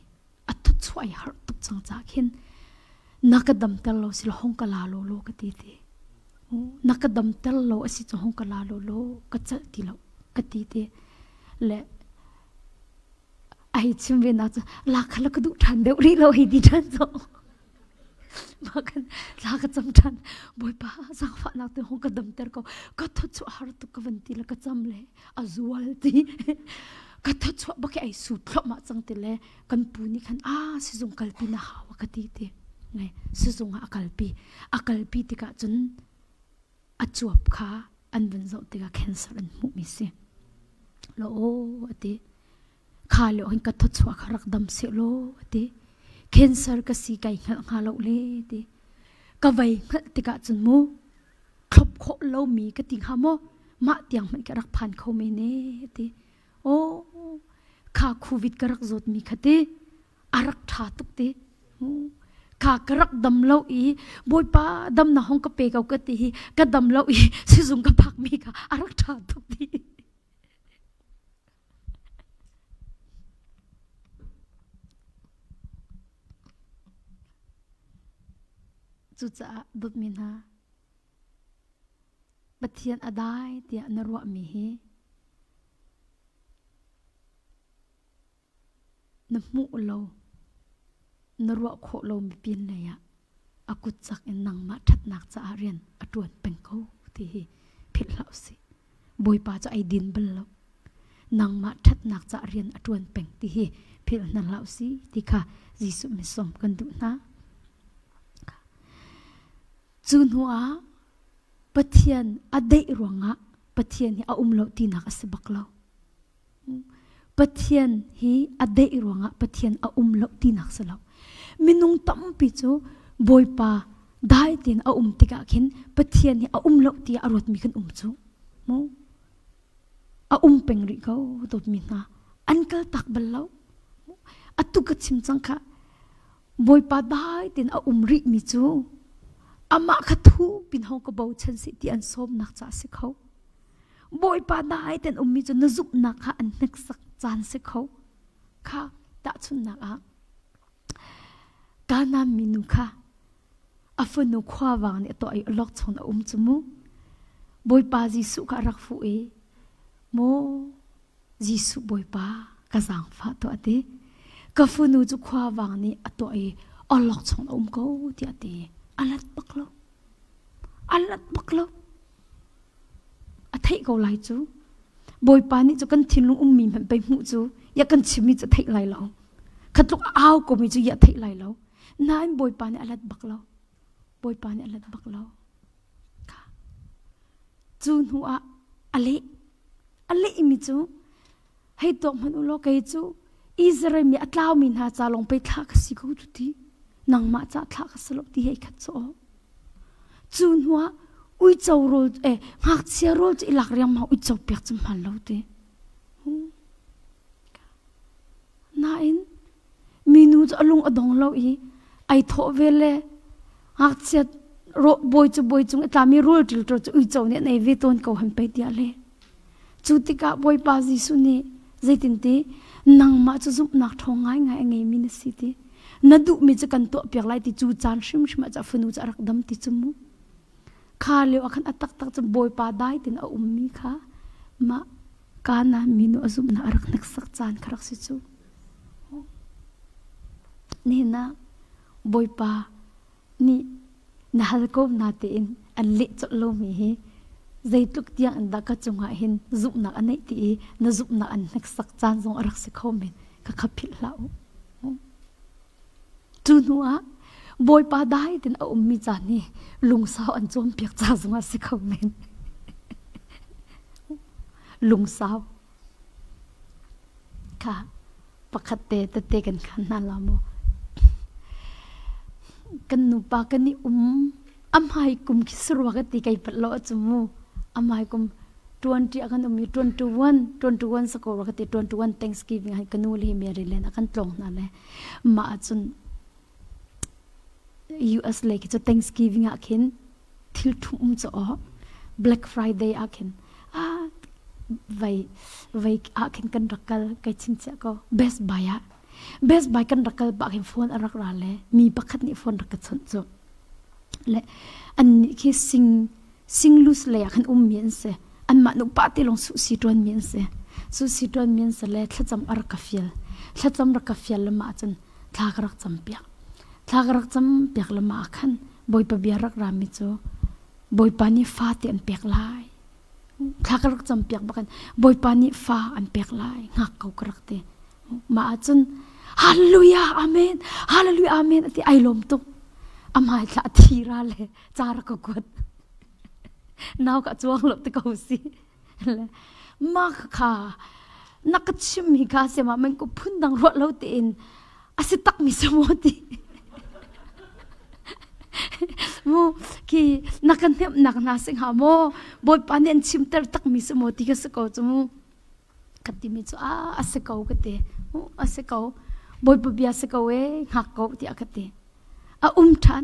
อัตุช่วยหาตุกจังจากเห็นนักดำเตลโลสิลฮงกลาโลโลกตีตีนักดำเตลโลอสิจะฮงกลาโลโลกัจจติโลกตีตีและไอชิมเวนัจลากขลักดุทันเดวรีโลหิดีทันโซมากันลากจำทันบอยป้าสังฝันนักเตะหงกระดมเตอร์ก็ทัดชัวหาตุกวันตีแล้วก็จำเลยอาจวลตีก็ทัดชัวบักไอสุดเพราะมาจังตีเลยกันปูนี่ขันสิจงกัลปีน่าหาวกตีตีไงสิจงอากัลปีติกะจนอาจวบขาอันเป็นโซติกะแคนเซอร์อันมุมิเสียโลตีขาเหลวหินก็ทัดชัวขารักดำเสียโลตีcancer ka si kai nga lo le ti ka vai ngat ti ka chun mu khop kho lo mi ka ting ha mo ma tiang man ka rak phan kho me ne ti o kha covid ka rak zot mi khate arak tha tuk ti kha ka rak dam lo I boy pa dam na hong ka pe ka ti ka dam lo I si zung ka phak mi ka arak tha tuk ti chu cha dut min ha pathian adai tia narwa mi hi namu lo narwa kho lo mi pin le ya akut chak en nang ma that nak cha arian atun peng ko ti hi phil lau si boy pa cha ai din bel lo nang ma that nak cha arian atun peng ti hi phil nan lau si ti kha jisu mi som kan du na chun hua pathian adei ruanga pathian hi a umlo ti nak asibak lo pathian hi adei ruanga pathian a umlo ti nak salo minung tam pi chu boy pa dai tin a tika khin pathian hi a umlo ti arot mi khan chu mo a peng ri ko dot mi na ankal tak balo atu ka chim chang kha boy pa dai tin a ri mi chu ama khathu pin hong ko bo chan si ti an som nak cha se kho boy pa dai ten mi chu na zup nak ha an nek sak chan se kho kha ta chun nak a การนำมินุค่ะอัฟนุขวาวางเนี่ยตัวไอ้ล็อกชนจมูบอยปาจิสุกะรักฟูเอโมจิสุบอยปากะสังฟ้าตัวเตกะฟูนูจุขวาวางนี่ตัวไอ้ล็อกชนก็ที่เตอัลลัดบักโลอัลลัดบักโลไทยก็ไล่จูบอยปานี่จะกันทิ้งลุงมีมันไปมุจูอยากกันชิมิจะไทยไล่เราขัดลูกอ้าวก็มีจูอยากไทยไล่เรานั่นบอยปานี่อัลลัดบักโลบอยปานี่อัลลัดบักโลค่ะจูนหัวอเล่อิมิจูให้ตัวมันอุโลกให้จูอิสราเอลมีอัตลาวมินหาจาลงไปทักสิกูทุทีนางมาจะทักสลบที่ให้ขัดโซจูนหัวอุยเจ้าโรหักเสียโรจะอิลักเรียงมาอุยเจ้าเปียกจำพันเราเตน่าอินมีนูจะลงอดองเราอีไอโถเวลหักเสียโรบอยจุงตามีรูจิลโตจะอุยเจ้าเนี่ยในเวทวนเขาหันไปเดียเลยจุติกะบอยปาจิสุนีใจตินตีนางมาจะซุบนักทองง่ายมินสิตีนัดูมีจะกันตัวเปียกไล่ที่จูจานชิมมาจะฝนุจะรักดำที่จมูกข้าเลี้ยวอันตักจะบอยปาได้ตินเอามีค่ะมาการนั้นมีนูซุบนักรักนักสักจานครักสิจูนี่นะบอยปานี่นาฮัลโกมนาเตอินอันเละจะลมีใจตุกเตียงอันดักจงหาหินซุบนักอันไหนตีน่าซุบนักอันนักสักจานจงรักสิเขาเมนก็ขับผิดแล้วจูนัวบอยปาได้ตินเอามีจานี่ลุงสาวอันจมเปียกจ้าจงสิเขาเมนลุงสาวค่ะปกติเตกันขันนั่นละโมกันนุปากันนี่อัมไฮกุมคิสรัวกันตีไก่ปัดล้อจมูอัมไฮกุม20อากันมี21สกอร์กันตี21 Thanksgiving ให้กันนูเลยมีอะไรเล่นอากันตรงนั่นแหละมาจน US เลยก็จะ Thanksgiving อาคินทิลทุ่มจะอ๋อ Black Friday อาคินไว้อาคินกันรักกันไก่ชินเจ้าก็ Best Buy Best Buy กันรักกันปากเห็นโฟนรักราเลยมีปักขัดนี่โฟนรักกันสนใจและอันนี้คือสิ่งลุสเลยคันเมียนเสอันมานุปาติลงสุสีดวนเมียนเสสุสีดวนเมียนเสเลยถ้าจำรักกาฟิลถ้าจำรักกาฟิลละมาจนทากรักจำเปียกทากรักจำเปียกละมาคันบอยปะเบียรักรามิโจบอยปานี่ฟ้าเตียนเปียกลายทากรักจำเปียกบักันบอยปานี่ฟ้าอันเปียกลายงักเขากรักเตมาจนฮาเลลูยาอาเมนฮาเลลูยาอาเมนอธิไอลมตุอามาหละทีราเลยจาระกกวดนาวกับจวงหลบตะกูสิเลยมาค่ะนักชิมมีกาเสมามันก็พุ่นดังรถเราตีนอาศัยตักมีสมอดีมูคีนักกันเนี่ยนักนาสิงหาโมบอยปานเนนชิมเตอร์ตักมีสมอดีก็สกอจมูกัดที่มีจ้าอาศัยเขาก็เตะอาศัยเขาบอยปบีอาศัยเขาหักเขาที่อากัดเตะทัน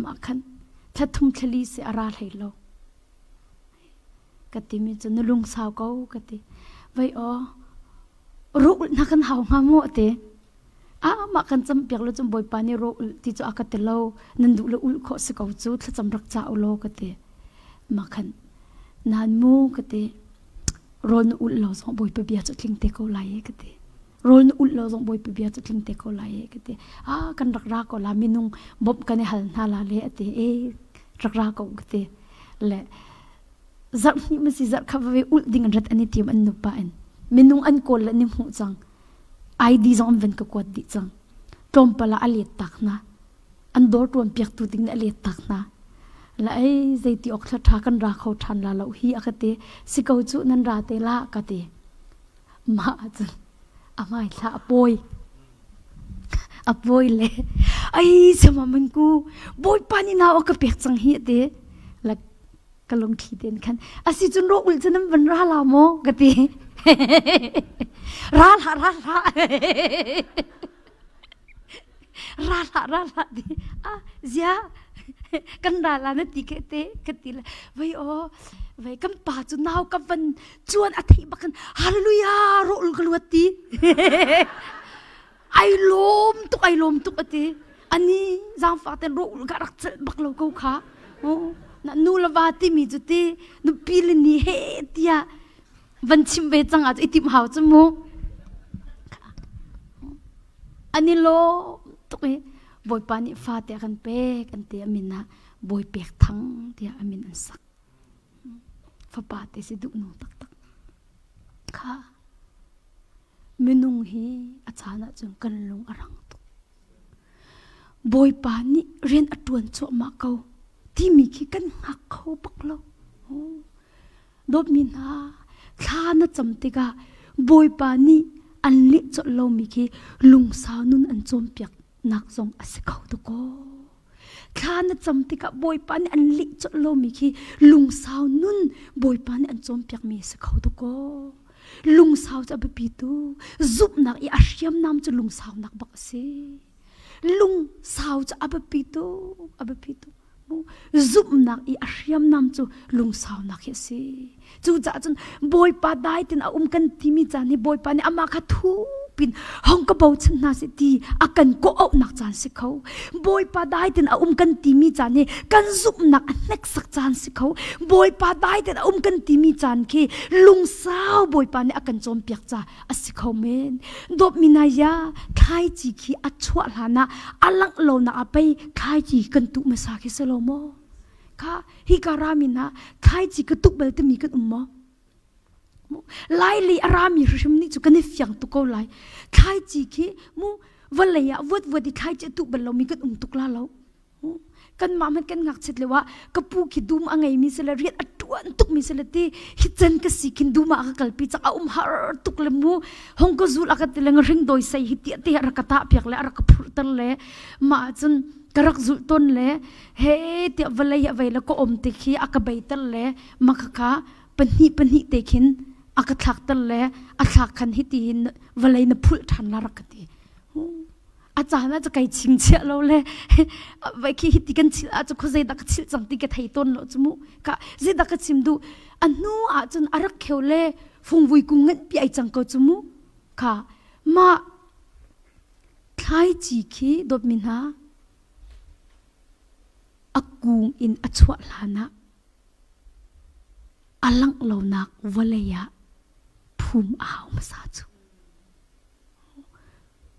มาคันถ้าทุ่มทะเลเสียอะไรให้เรากติมีจนลุงสาวเขากติไว้รู้นักกันหาวงามโมเตมากันจำเปียกแล้วจำบอยปานี่รู้ที่จะอากาศเรานั่นดูแล้วอุลขอสกาวจูถ้าจำรักจ้าอุโลกติมาคันนานมูกติรอนอุลเราสองบอยไปเบียจะทิ้งเตะเขาไหลกติรอนอุลเราสองบอยไปเบียจะทิ้งเตะเขาไหลกติกันรักก็ลามินุงบบกันหันฮาลาเลติรักก็กติและจับนี่มันสิจับข้าไปอุลดิ่งรัดอันนี้ทีมอันนุปะอันมินุงอันโกลนี่หูจังไอดีจงเวนก็กวดดิจังตรมปลาอเลียตักนะอันโดดรวนเปียกตุดิ่งอเลียตักนะและไอ้ใจที่ออกทักกันรักเขาทันละเราฮีอคติสิเขาจุนันราเตละกติมาจังอามาอีละปอยเลยไอ้สมมันกูบอยปานี่นาออกเปียกจังฮีเตและกลงทีเด่นคันอาศิจุนโรอุลจะนั่งวันราลาโมกติราลาดิเสียกันราลานะติเกเตกติละไว้กันป่าจุนาวกันวันจวนอธิบักันฮาเลลูยาโรอุลกลวตี ไอลมตุกอติอันนี้จางฟ้าเต็นรู้กรักเจ็บบักเราเขาขาโอ้นั่นนูละวาติมีจุดที่นูปีลนี่เฮติยาวันชิมเวจังอาจอิติมหาวจมูกอันนี้โลตุกเอบอยปานิฟ้าเตียกันเป๊กอันเตียมินนะบอยเปียกทั้งเตียอามินอันสักฟ้าปาเตสิดุนูตักค่ะมินุงฮีอาจารย์จึงกันลงอรังตุบอยปานิเรียนอดวนโจมาเขาที่มีขี้กันหักเขาปักเราดบมินาข้าน่ะจำติกาบอยปานิอันลิจเรามีขี้ลุงสาวนุ่นอันจมเปียกนักทรงอาศัยเขาตุกข้าน่ะจำติกาบอยปานิอันลิจเรามีขี้ลุงสาวนุ่นบอยปานิอันจมเปียกมีอาศัยเขาตุกลุงสาวจะไปปีตูจุบนักอีอาเชียมน้ำจะลุงสาวนักบักเสลุงสาวจะไปปีตูจุบนักอีอาเชียมน้ำจะลุงสาวนักเสจูจ่าจนบอยปาได้ตินอากันที่มีจานให้บอยปานี่อามาคัทูปินห้องกระเป๋าชนะสิทีอากันก็เอาหนักจานสิเขาบอยปาได้ตินอากันที่มีจานให้กันจุบนักเน็กสักจานสิเขาบอยปาได้ตินอากันที่มีจานคีลุงสาวบอยปานี่อากันจอมเปียกจ่าสิเขาเมนดบมินายาใครจีคีอัจฉริยะนะอลังโลนะอาไปใครจีกันตุมาสักเสโลโมค่ะฮิการามินะใครจีกันตุเบลต์มีกันไล่ลีอารามีริมนี่จุกันนี่ฟังตุกเอาไล่ใครจีคีมูวันเลยอะวัดที่ใครจะตุกเบลเรามีกันตุกลาเรากันมามันกันงักเสร็จเลยว่ากระปูคิดดูมาไงมีเสลเรียดอัดวนตุกมีเสลตีฮิจันก็สิคิดดูมากัลปีจากเอาหาตุกเลมูฮงก็จูลอากัตเลงริงโดยใส่ฮิตเตียรักตาเปียกเลยรักพูดตันเลยมาจนกระกจุต้นเลยเฮ้เตียวันเลยวันแล้วก็อมติขีอากาใบตันเลยมาค่ะปนิเตคินอากาทักตันเลยอาทักขันฮิตินวันเลยนับพูดทันละรักตีอาจารย์น่าจะไกลชิงเชื่อเราเลยไว้คิดที่กันชิลอาจจะเขาใจดักชิลจังที่กันไทยต้นเราจมูกกะใจดักชิมดูอันนู้อาจจะอารักเขียวเล่ฟงวุยกุ้งเงินปีไอจังก็จมูกค่ะมาใครจีคีดบมินาอากุงอินอัจฉริยะนะอลังเหล่านักวะเลยะภูมิอาวมาสาจุ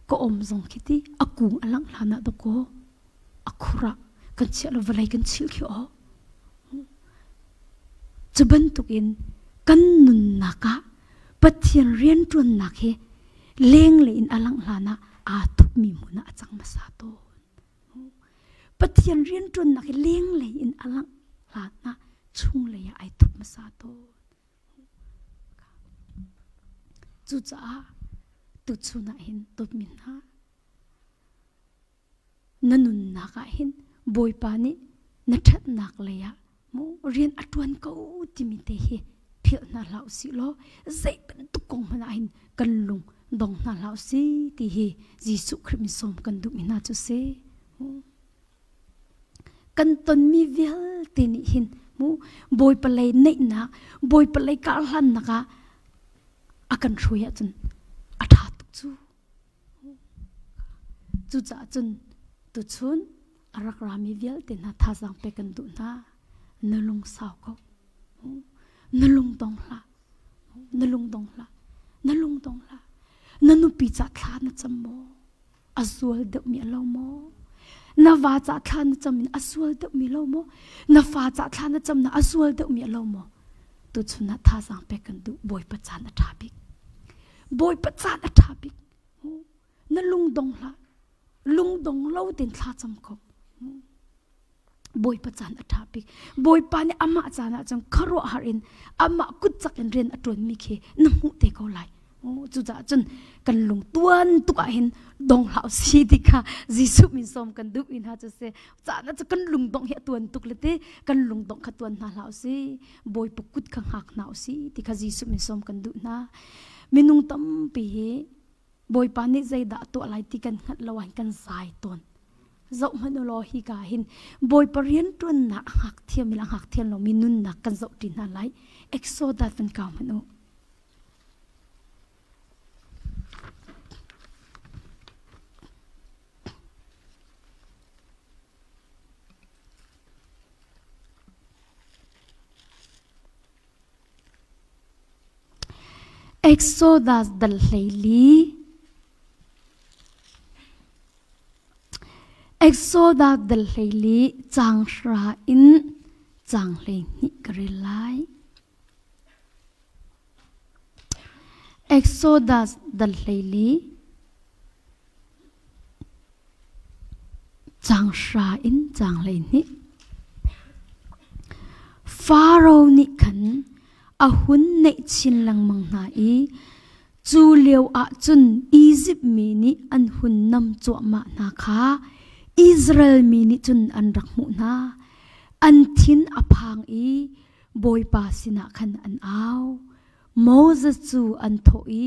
ก็อมจงคิดที่อากูอลังลานะตะโกอาคุระกันเชื่อเราอะไรกันเชื่อขี้อ๋อจะบรรทุกินกันนุนนักะปัจเจียนเรียนจวนนักเฮเลี้ยงเลยอินอลังลานะอาทุกมีมุนะจังมาสาโตปัจเจียนเรียนจวนนักเฮเลี้ยงเลยอินอลังลานะชุ่งเลยไอทุกมาสาโตจุจ้าตุชุนะหินตบมินฮานันุนนักหินบอยปานินัดนักเลยอะมูเรียนอัดวันก็ติมิเตฮีเพียนาลาวสิโลใจเป็นตุกงมันหินกันลงดองนาลาวสิที่ฮียิสุคริมิสมกันดุมินาจุเซกันตนมีเวลตินิหินมูบอยปะเลยเนนักบอยปะเลยกาลันนักอากันช่วยจนอาทัดจูจ่าจนตุชุนอารักรามีเวลเตน่าท่าสังเปกันดุน่านลงสาวก็นลงตองละนลงตองละนันุปีจัดทานจำโมอาสวลเดมีเล่าโมนาวาจัดทานจำมินอาสวลเดมีเล่าโมนาฟ้าจัดทานจำนาอาสวลเดมีเล่าโมตุชุนน่าท่าสังเปกันดุบอยประจานอัฐาบิกบอยประจานอัฐาบิกนั่นลุงดงละลุงดงเล่าเดินท่าจำกบอยประจานอัฐาบิกบอยปานี่อามาจานะจังคารวะหารินอามากุดจักเรียนอัตวนมีเคน้ำหูเตะเขาไหลจุจ่าจนกันลุงตวนตุกเห็นดงเหล่าสีดิค่ะจิสุมินสมกันดุอินฮาจะเสจ่าน่าจะกันลุงดงเหี้ยตวนตุกเลยเตกันลุงดงขตวนนาเหล่าสีบอยปกุดขังหักหนาวสีดิค่ะจิสุมินสมกันดุนะมินุงตั้มปีบอยปานิใจด่าตัวอะไรที่กันหัดระวังกันสายตนเจ้ามันรอฮิกาหินบอยปเรียนตัวหนักหักเทียมมิลังหักเทียนเรามีนุ่นหนักกันเจ้าดินอะไรเอ็กโซดัดเป็นเก่ามันโอ Exodus dal hlei Exodus dal hlei chang ra in chang hlei ni karilai Exodus dal hlei chang ra in chang hlei ni Pharaoh ni khan a hun nei chin lang mang na I chu leo a chun Egypt mi ni an hun nam chu ma na kha Israel mi ni chun an rak mu na an thin aphang I boy pa sina khan an aw Moses chu an tho I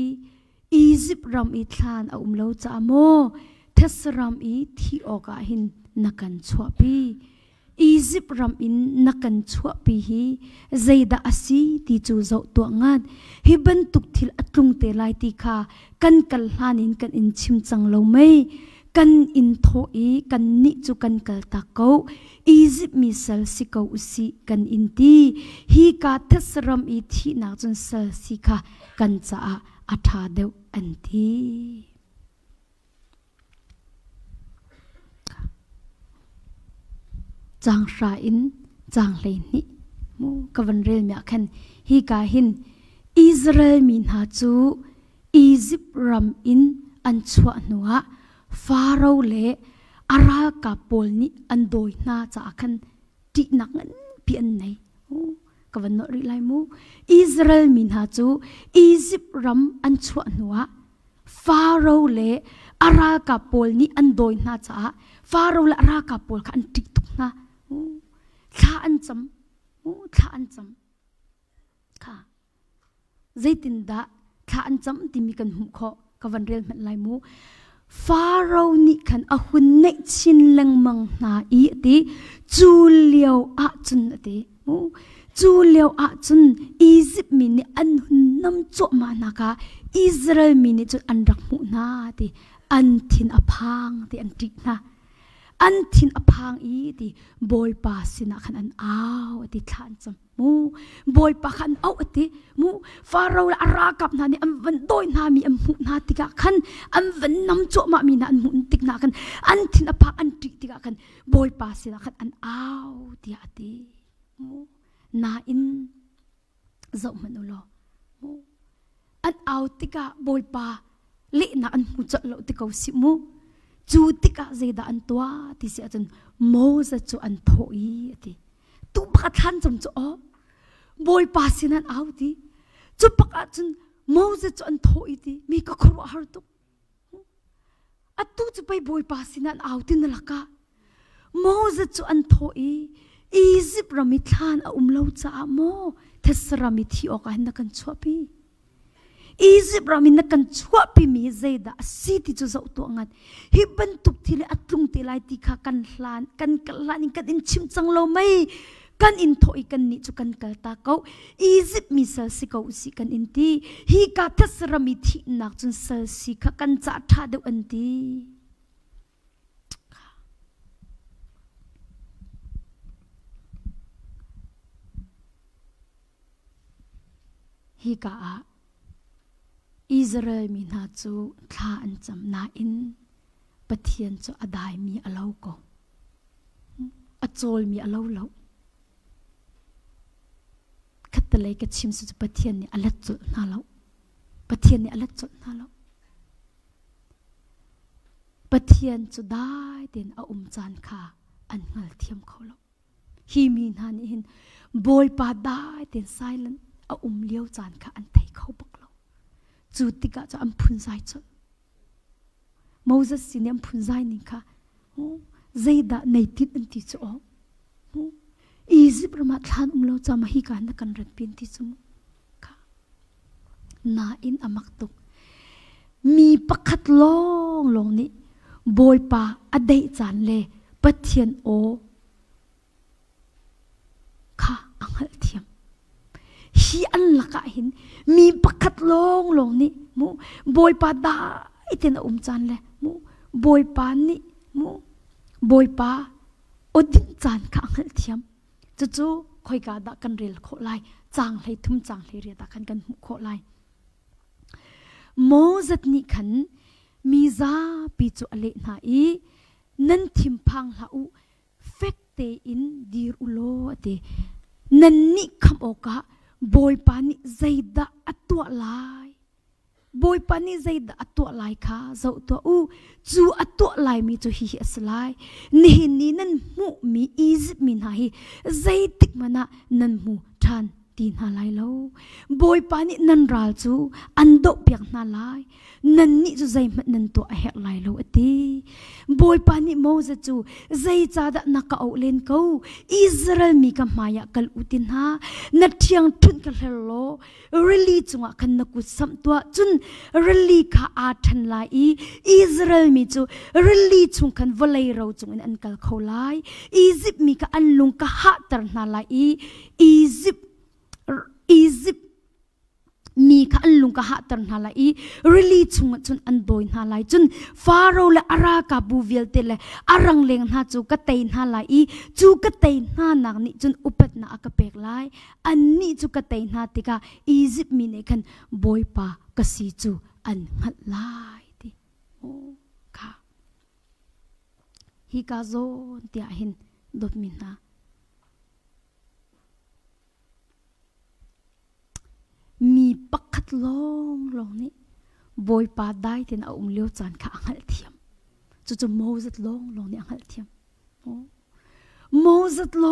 Egypt ram I thlan a lo cha mo Thesram I thi oka hin nakan chwa pi Egypt ram in nakan chua pi hi zaida asi ti chu zo to ngat hi ban tuk thil atlung te lai ti kha kan kal hanin kan in chim chang lo mai kan in tho I kan ni chu kan kal ta ko Egypt mi sal si ko usi kan in ti hi ka thesram I thi na chun sal si kha kan cha a tha deu an ti chang ra in chang hlei ni mu kavan rel mya khan hi ka hin Israel min ha chu Egypt ram in an chua nuwa Pharaoh le ara ka pol ni an doi na cha khan ti nak ngan pi an nei kavan no ri lai mu Israel min ha chu Egypt ram an chua nuwa Pharaoh le ara ka pol ni an doi na cha Pharaoh le ara ka pol kha an ti tuk na thla an cham kha zaitin da thla an cham ti mi kan hum kho kavan rel man lai mu Pharaoh ni khan a hun nei chin lang mang na I ti chu leo a chun ti chu leo a chun Egypt mi ni an hun nam cho ma na ka Israel mi ni chu an rak mu na ti an thin aphang ti an tik na an thin aphang I ti boy pa sina khan an aw ti thlan cham mu boy pa khan aw ti mu Pharaoh ara kap na ni am van doi na mi am mu na ti ka khan am van nam cho ma mi na an mu tik na khan an thin aphang an tik ti ka khan boy pa sina khan an aw ti ati mu na in zo manulo mu an aw ti ka boy pa le na an mu cha lo ti ko si mu chu tika zeda an tua ti se chun Moses chu an thoi ti tu pa than chum chu o boy pa sinan au ti chu pa chun Moses chu an thoi ti mi ka khru har tu atu chu pai boy pa sinan au tin laka Moses chu an thoi Egypt rami thlan a umlo cha mo thesrami thi o ka na kan chopi Egypt ramin na kan chua pi mi zeda city chu zo to ngat hi ban tuk thile atlung te lai ti kha kan hlan kan kalani kan in chim chang lo mai kan in thoi kan ni chu kan kal ta ko Egypt mi sal si ko si kan in ti hi ka thasrami thi nak chun sal si kha kan cha tha de an ti hi ka Israel mi na chu thla an cham na in pathian chu adai mi alo ko achol mi alo lo khatlai ka chim su pathian ni alat chu na lo pathian ni alat chu na lo pathian chu dai ten a chan kha an ngal thiam kho lo hi mi na ni hin boy pa dai ten silent a liao chan kha an thai kho bak chu tika cha am phun sai chu Moses sinem phun sai ni kha zaida nei tit an ti chu Egypt rama thlan lo cha ma hi ka na kan rat pin ti chu kha na in amak tuk mi pakhat long ni boy pa adai chan le pathian o kha angal thiam hi an laka hin mi pakhat long ni mu boy pa da iten chan le mu boy pa ni mu boy pa odin chan kha angal thiam chu khoi ka da kan rel kho lai chang hlei thum chang hlei re ta kan mu kho lai โมจัดนี่ขันมีซาปีจุอเลนาอีนันทิมพังลาอุเฟกเตอินดีรุโลเตนันนี่คำโอกะบอยปานิใจดะอัตัวลายบอยปานิใจดะอัตัวลายค่ะเจ้าตัวอูจูอัตัวลายมีจูฮิสลายนี่นี่นั่นมูมีอีจิปต์มีนาฮีใจติกมันนั่นมูทันตีนหาลายแล้วบอยปานินันรัลจูอันโดเปียกนาลายนันนี่จูใจมันนันตัวเฮกลายแล้วตีบอยปานิโมจะจูใจจ่าดะนักเอาเล่นเขาอิสราเอลมีกำมายกัลอุตินหานัดเทียงทุนกันเฮโลรีลีจงกันนักุสัมตัวจุนรีลีข้าอาทันลายอิสราเอลมีจูรีลีจงกันวลัยเราจงอันกัลเขาลายอียิปต์มีกอันลุงกะฮัตร์นาลายอียิปต์มีข้าลุงกะฮัตร์นาลายรีลีจงจุนอันโดยนาลายจุนฟาโรห์และอาราคาบูวิลเตเลอารังเลงนาจูกะเตยนาลายจูกะเตยนานักนี่จุนอุปตนาอกะเปกลายอันนี้จูกะเตยนาติกาอียิปต์มีเนกันบอยปากะซีจูอันหัดลายติโอ้ค่ะฮิกาโซนเตียหินดดมินามีปักขัดลงนี่บอยปาได้ที่น่าเลี้ยวจานข้าอังเทียมจู่ๆโมจัดลงนี่อังเทียมโมจัดล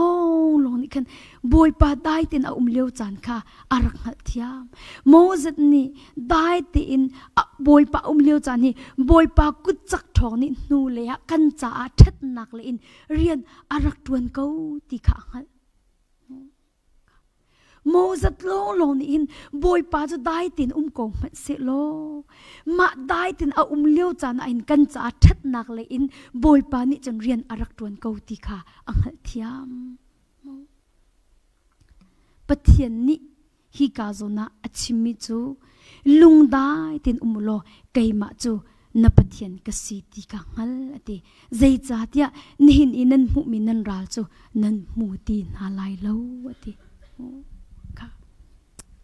งนี่คันบอยปาได้ที่น่าเลี้ยวจานข้าอังเทียมโมจัดนี่ได้ที่อินบอยปาเลี้ยวจานนี่บอยปากุดจักทองนี่นูเลยฮะกันจ่าเท็ดหนักเลยอินเรียนอารักตวนเขาที่ข้าอังโมจัดลงนี่อินบอยปาจะได้ตินกงมันเสียโลมาได้ตินเอาเลี้ยวจานอินกันจ่าทัดหนักเลยอินบอยปานี่จนเรียนอารักตวนเกาติค่ะอังหัดเทียมปะเทียนนี่ฮิกาโซนาอชิมิจูลุงได้ตินโลไกมาจูนับปะเทียนกษีติกังฮัลติใจจ่าเตียนินอินันมุมินันรัลจูนันมูตีนหาลายโลติ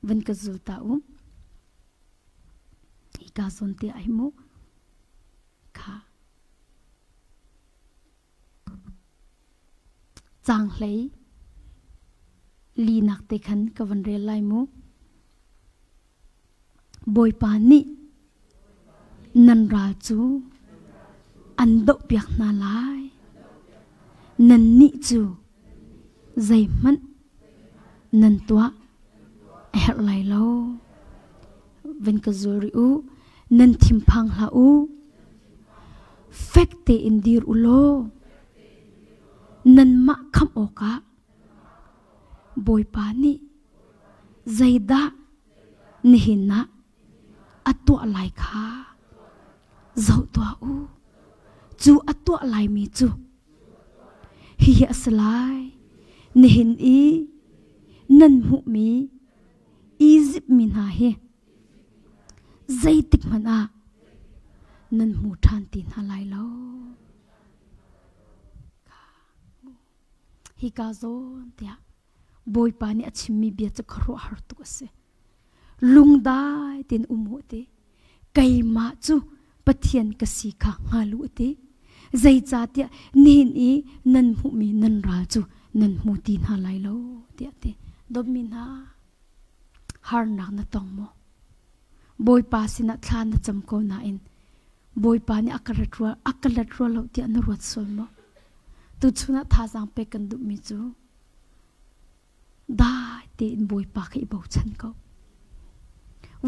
วันกจูตาฮิกาซอนเตียไอโมค่ะจางเลยลีนักเตขันกับวันเรลไลโมบอยปานินันราจูอันโดเปียกนาลายนันนิจูใจมันนันตัวเฮลัยโลเวนกจูริอูนันทิมพังลาอูเฟกเตอินดีรุโลนันมาคำโอกะบอยปานิใจดะนิหินะอัตตัวลายขาเจ้าตัวอูจูอัตตัวลายมีจูฮิยาสลายนิหินอีนันหุมีอียิปต์มินาเฮใจติกมันนันมูทานตินหาลายแล้วฮิกาโซนเตียบอยปานี่อชิมีเบียจะครัวหาตุกเสลุงได้ตินอุโมเตไกมาจูปะเทียนกสีข้างาลุเตใจจ่าเตียนินอีนันมูมีนันราจูนันมูตินหาลายแล้วเตียเตดมินาฮาร์นักนัตองโมบอยปาสินัทลานนัจำโกนาอินบอยปานี่อักลัดรัวเราเตียนรวดสวยโมตุชุนัทาจังเปกันดุมิจูได้เตียนบอยปาขี้เบาชันเขา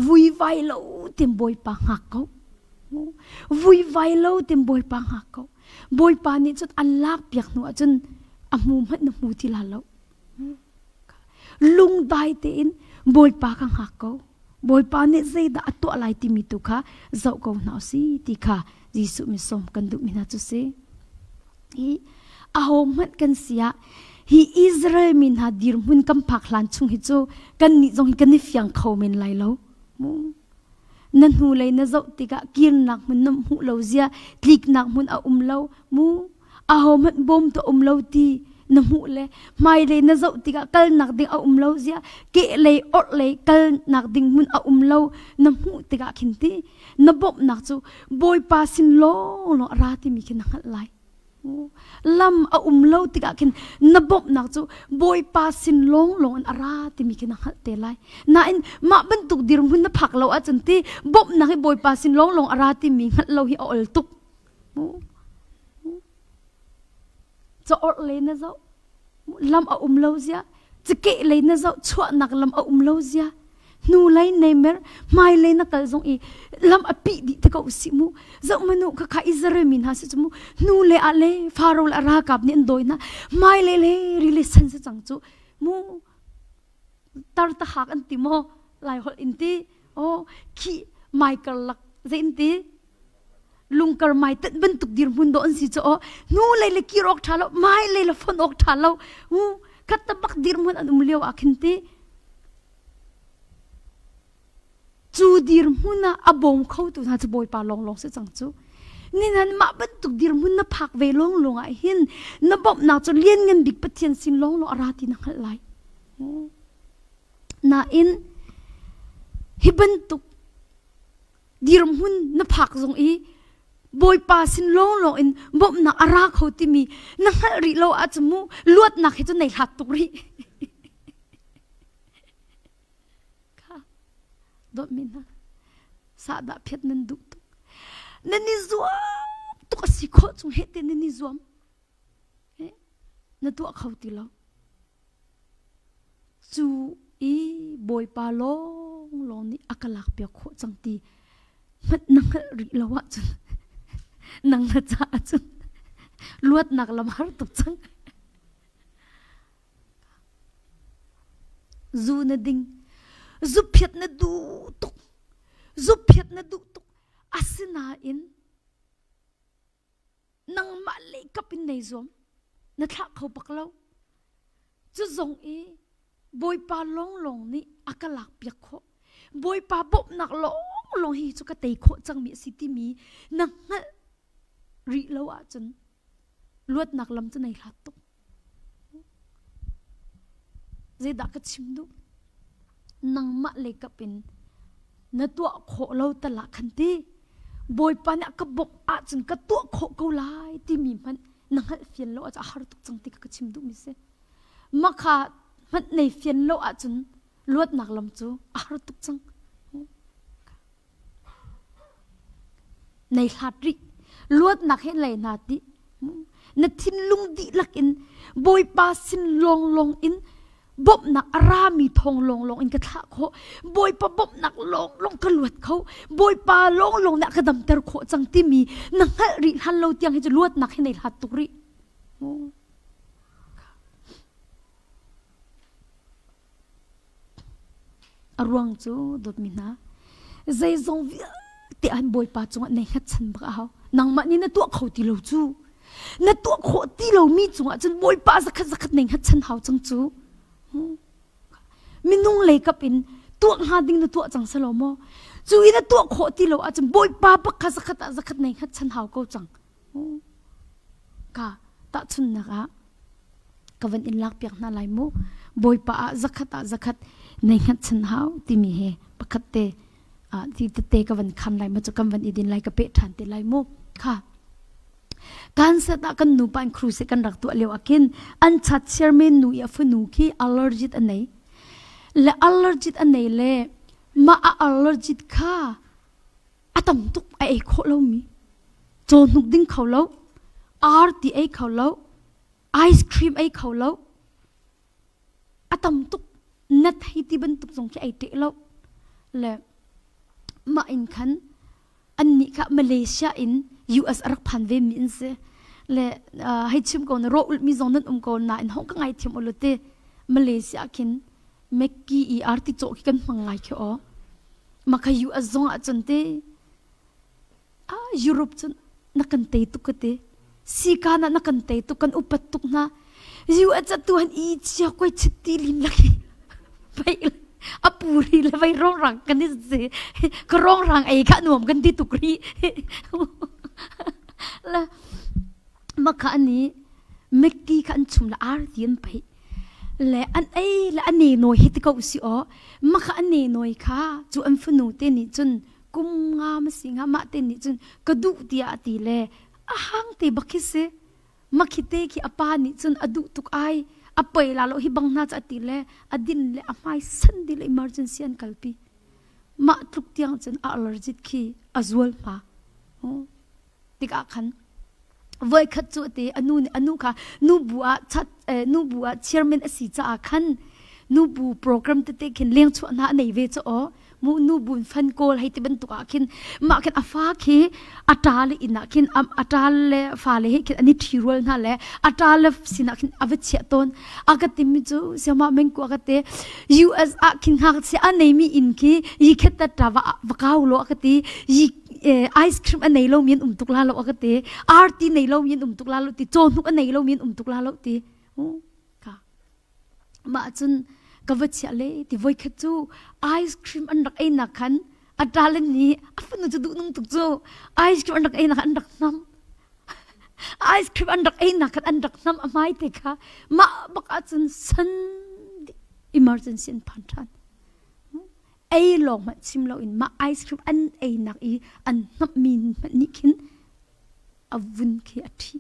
วุยไวเราเตียนบอยปาหักเขาวุยไวเราเตียนบอยปาหักเขาบอยปานี่จนอันลากเปียกหนัวจนอมูมันนมูที่ลาเราลุงได้เตียนบอยปาขังหักเขาบอยปาเนี่ยใจดาตัวอะไรที่มีตุค่ะเจ้าเขาหนาวสิที่ค่ะยิสุมิสมกันดุมินาจุเสฮีอาโฮมันกันเสียฮีอิสราเอลมินหาดิรมุนกำพักหลานชุงฮิโจกันนิจงกันนิฟยังเขาเมนไลโลนั่นหูเลยนะเจ้าติกะกินหนักมันน้ำหูเราเสียทลิกหนักมันเอาเลามูอาโฮมันบ่มตัวเลาตี na mu le mai le na zo tika kal nak ding a lo zia ke le ot le kal nak ding mun a lo na mu tika khin ti na bop nak chu boy pa sin lo lo ra ti mi kin hal lai lam a lo tika khin na bop nak chu boy pa sin long long an ara ti mi kin hal te lai na in ma ban tuk dir mun na phak lo a chun ti bop nak hi boy pa sin long long ara ti mi hal lo hi ol tuk cho ot le na zo lam a lo zia chike le na zo chua nak lam a lo zia nu lai nei mer mai le na kal zong i lam a pi di te ko si mu zo manu ka kha izare min ha si mu nu le a le farol a ra kap ni ndoi na mai le le relation se chang chu mu tar ta hak an ti mo lai hol in ti o ki michael lak ze in ti lungkar mai tat ban tuk dir mun do an si cho nu le le ki rok thalo mai le le phone ok thalo kat ta bak dir mun an leo akhin ti chu dir mun na abong khau tu na chu boy pa long long se chang chu ni nan ma ban tuk dir mun na phak ve long long a hin na bop na chu lien ngen big pathian sin long lo ara ti na khal lai na in hi ban tuk dir mun na phak zong i boy pa sin long long in bop na ara khau ti mi na hal ri lo a chumu luat na he chu nei hlat tuk ri ka dot min na sa da phet nan du tu na ni zuam tu ka si kho chung he te ni zuam na tu khau ti lo chu i boy pa long long ni akalak pya kho chang ti mat nang ri lo wa chu nang na cha chu luat nak lam har tu chang zu na ding zu phet na du tuk zu phet na du tuk asina in nang ma le kapin nei zom na thla khau pak lo chu zong e boy pa long long ni akalak pyak kho boy pa bop nak long long hi chu ka tei kho chang mi si ti mi nang ri lo a chun luat nak lam chu nei hlat tuk ze da ka chim du nang ma le kapin na tu kho lo ta la khan ti boy pa na ka bop a chun ka tu kho ko lai ti mi man nang hal fian lo a cha har tuk chang ti ka chim du mi se ma kha man nei fian lo a chun luat nak lam chu a har tuk chang nei hlat ri luat nak he lai na ti na thin lung di lak in boy pa sin long long in bop nak ara mi thong long long in ka tha kho boy pa bop nak long long ka luat kho boy pa long long na ka dam ter kho chang ti mi nang hal ri han lo tiang he chu luat nak he nei hlat tuk ri arwang chu dot mi na zai zong ti an boy pa chung nei khat chan ba haw nang ma ni na tu khau ti lo chu na tu kho ti lo mi chung chen boy pa zakhat nei khat chan haw chung chu minung le kap in tu ha ding na tu chang sa lo mo chu ina tu kho ti lo a chen boy pa pa kha zakhat nei khat chan haw ko chang ka ta chun na ga kawan in lak piak na lai mo boy pa zakhat nei khat chan haw ti mi he pakhat te ti te ka van khan lai ma chu kam van idin lai ka pe than te lai mo kha kan sa ta kan nu pan khru se kan rak tu leo akin an chat chairman nu ya fu nu ki allergic anei le allergic anei le ma a allergic kha atam tuk ai kho lo mi cho nuk ding khau lo rti ai khau lo ice cream ai khau lo atam tuk na thai ti ban tuk jong ki ai te lo le ma in khan an ni kha Malaysia in US arak phan ve min se le hai chim ko na ro ul mi zon nan ko na in hong ka ngai thim olote Malaysia kin mekki rt cho ki kan mangai kho o ma kha US zong a chante Europe chun na kan te tu ka te si ka na kan te tu kan upat tuk na US cha tu han I chia koi chitti lin laki pai apuri le vai rong rang kan ni se ka rong rang ai kha nuam kan ti tukri la makha ani เมกกี้ขันชุมละอาร์เดียนไปและอันและอันนี้หน่อยฮิตก็อุสิอ๋อมาค่ะอันนี้หน่อยค่ะจูอันฝนูเตนี่จนกุมงามสิงามาเตนี่จนกระดูกเดียตีเล่อาหังเตบักคิเซมาคิเตคิอปานี่จนอดุตุกไออเปยลาโลฮิบังนาจะตีเล่อดินเล่อไม่สันดิเล่ emergency อันกัลปีมาทุกเตียงจนอัลเลอร์จิตคีอจวลมาติกาขันไว้ขัดจุดเตอนุค่ะนูบัวชัดนูบัวเชียร์แมนอสิจ้าขันนูบูโปรแกรมเตเข็นเลี้ยงชวนหน้าในเวจอ๋อมูนูบุนฟันโกลให้ติบันตุกาขินมาเข็นอาฟ้าคีอัตราเลอินะขินอัตราเลฟ้าเลให้ขินอันนี้ทีรัวนั่นแหละอัตราเลสินะขินอเวชตอนอากาศมิจูเสียมาเมงกูอากาศUS อาขินหักเสียอันไหนมีอินคียิ่งแค่ตัดตาวะก้าวโลอากาศยิ่งไอศครีมอันไหนเรามีตุกลาโลอากาศอาร์ตีไหนเรามีตุกลาโลตีโจนุกอันไหนเรามีตุกลาโลตีค่ะมาจนกบฏเสียเลยที่วัยขัดจูไอศครีมอันดักไอ้นักขันอัตราเล่นนี้อัฟนุจะดูนุ่งตุกจูไอศครีมอันดักไอ้นักอันดักน้ำไอศครีมอันดักไอ้นักอันดักน้ำอไม่เตะค่ะมาบักอาจนสัน emergency พันทันไอ้ลองมาชิมเราอินมาไอศครีมอันไอ้นักอีอันนับมีนมันนี่ขินอวุนคีอธิ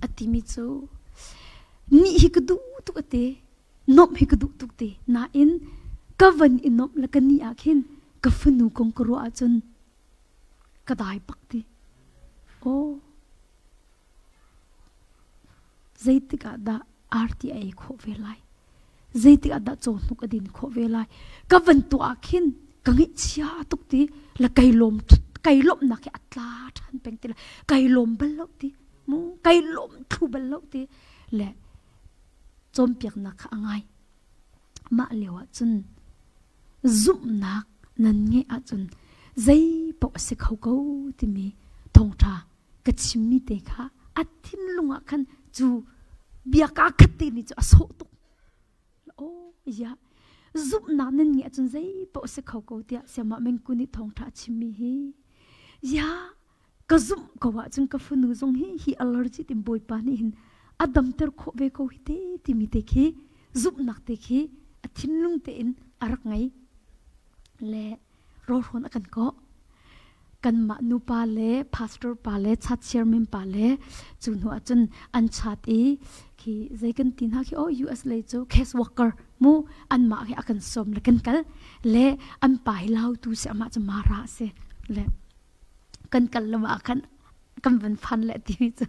อธิมิจูนี่ฮิกดูตุกเตนบฮิกดูตุกเตน่าอินกวันอินนบละกันนี่อาคินกฟนูกงกรัวจนกระไดปักตีโอ้ใจติกาดาอาร์ตีไอโคเวลัยใจติกาดาโจนุกอดินโคเวลัยกวันตัวอาคินกังอิชยาตุกตีละไกลมนักอัตลาทันเป็นตีละไกลมบัลลตีมูไกลมทูบัลลตีและจมเปียกนักอะไรมาเลียวจนซุ่มนักนั่นไงจนใจปกสิเขาเขาที่มีทงทากระชิมมีเด็กค่ะอัดทิ้งลงกันจูเบียกาคัดตีนี่จูอโศตุโอ้ยาซุ่มนักนั่นไงจนใจปกสิเขาเขาเดียเสียมาเมงกุนิทงทาชิมีฮียากระซุ่มก็ว่าจนกระฟุนูจงฮีอัลเลอร์จิติมบอยปานี่หินอดัมเตอร์โคเวโคฮิเตติมิเตคีซุปนักเตคีอธินลุงเตอินอารักไงและรอคนกันก็กันมานูปาเลพาสเตอร์ปาเลชัดเชียร์เมมปาเลจุนหัวจนอันชัดอีคีใจกันตินฮะคีโอ US เลยจูเคสวอร์เกอร์มูอันมาคีอากันสมและกันกัลและอันไปเล่าตูเสียมาจะมาราเสและกันกัลละมากันกันเป็นพันแหละที่มิจู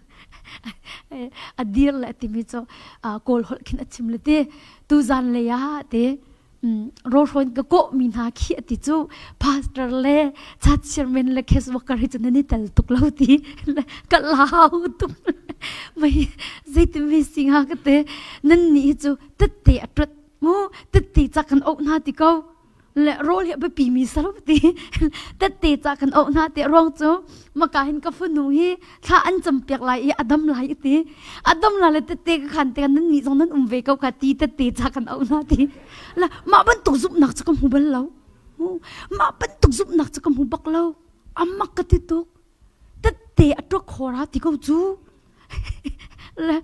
อดีร์แหละที่มิจูโกลฮอลคินอัชิมเลยเตตูจันเลยอะเตรถคนก็มีนาคีติจูพาสเตอร์เล่ชัดเชอร์เมนเล่เคสวอกร์จนนี่แต่ตุกเล่าตีก็เล่าตุกไม่ใจที่มีสิ่งหากเตนั่นนี่จูตัดเตะตัดมูตัดเตะจากกันออกหน้าที่เขาและโรลไปปีมีสรุปตีแต่เตะจากกันเอาหน้าเตะรองจูมาการเห็นกับฝนูฮีถ้าอันจำเปียกไหลอดัมไหลตีอดัมไหลเลยเตะขันเตะนั้นนี่ตรงนั้นเวก้าตีเตะจากกันเอาหน้าตีแล้วมาบรรทุกซุปหนักจากหูบัลเรามาบรรทุกซุปหนักจากหูบักเราอามักกติตุกแต่เตะตัวคอราที่เขาจูและ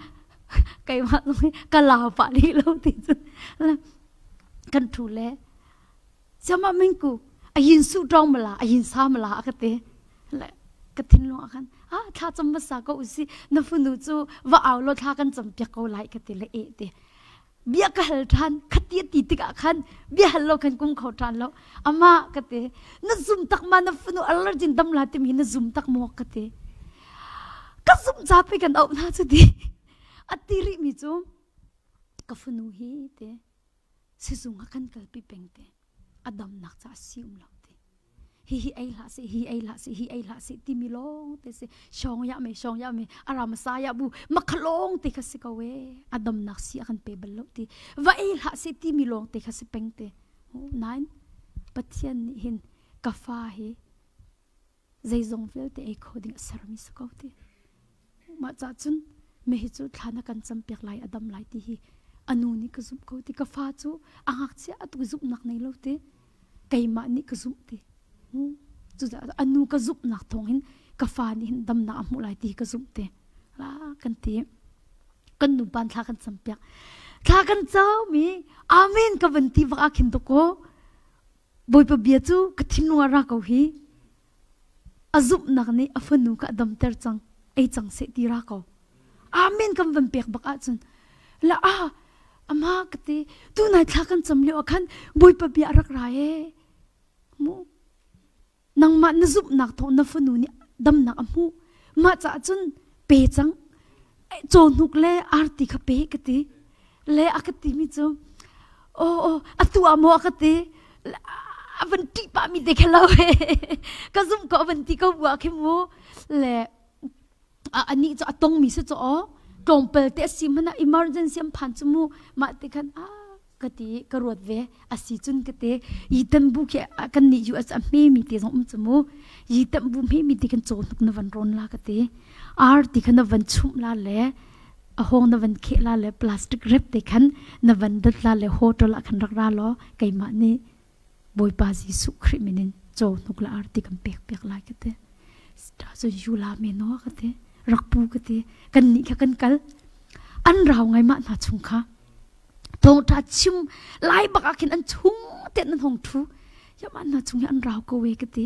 ไก่มาตรงนี้กะลาปาลีเราตีจูแล้วกันถูเล่เจ้ามาเมงกูอายินสู้ดองมาละอายินซามาละก็เตะและก็ทิ้งลงกันถ้าจำภาษาก็อุสินับฝนูจูว่าเอาเราท่ากันจำเปียกเอาไหลก็เตะละเอเตะเบียกหัลทันขัดเตียตีติกะขันเบียหัลเราขันกุมเขาทันแล้วอามาก็เตะนัซุ่มตักมานับฝนูอัลลอฮ์จินดำลาเตมีนัซุ่มตักมอกก็เตะก็ซุ่มจับไปกันเอาหน้าจุดีอัติริมิจูก็ฝนูฮีเตะสิซุ่งกันกัลปีเป่งเตะอดัมนักจะซิมเราเตฮีไอละสิฮีไอละสิฮีไอละสิที่มีลงเตสิชองยาไม่ชองยาไม่อารามสายบูมักลงเตคัสิกเวอดัมนักสิอากันเปบลลตีว่าไอละสิที่มีลงเตคัสิเป่งเตนั่นปัจจัยนี้เห็นกาฟ้าเฮใจจงเฟลเตไอโคดิ้งสารมิสกาวเตมาจากจุนไม่หิจุฐานะกันจำเปียกไหลอดัมไหลที่ฮีอนุนี่ก็ซุบเขาที่กฟ้าจูอ่างเสียตุกซุบนักในโลกเตไก่มานี่ก็ซุบเตจูจะอนุก็ซุบนักทองหินกฟ้านี่หินดำน้ำมุไลตีก็ซุบเต ละกันตีกันนุบันทากันสัมเปียกทากันเจ้ามีอาเมนกับวันที่วักขินตุโกบอยปะเบียจูกทินวารักเอาฮีอาซุบนักนี่อฟันูกับดำเตอร์จังไอจังเสตีรักเอาอาเมนกับวันเปียกบักอาจุนละอามาก็ตีตูนายทากันจำเลี้ยวกันบอยปะเบียรักไรมูนังมันซุบนักทองนัฟันูนี่ดำนักมูมาจากจุนเปจังโจนุกเล่อาร์ติขเปกตีเล่อากติมิจูโอ้อตัวโมอากติวันที่ป้ามีเด็กเราก็ซุ่มก็วันที่ก็บัวเข้มโมเล่อันนี้จะต้องมีสิจ้อกลมเปิดเตะซิมันนะ emergency ผ่านจมูกมาเตะกันกติกระโดดเวอสิจุนกติยีตันบุกกันนี่อยู่อาไม่มีเตะสองจมูกยีตันบุไม่มีเตะกันโจนุกนวันร้อนลากติอาร์ติกันนวันชุ่มลาเล่ห้องนวันเคลาเล่พลาสติกเร็บเตะกันนวันดัดลาเล่โฮตลาคันรักราล้อไก่มานี่บอยปาซีสุคริมินินโจนุกลาอาร์ติกันเปียกลายกติสตาร์จะยูลาเมโนกติรักปูกติกันนี่แค่กันกัลอันเราไงมาหน้าชุงค่ะทงทัดชิมไล่บักอากินอันชุงเต็นนั่นหงทูยามันหน้าชุงอันเราก็เวกติ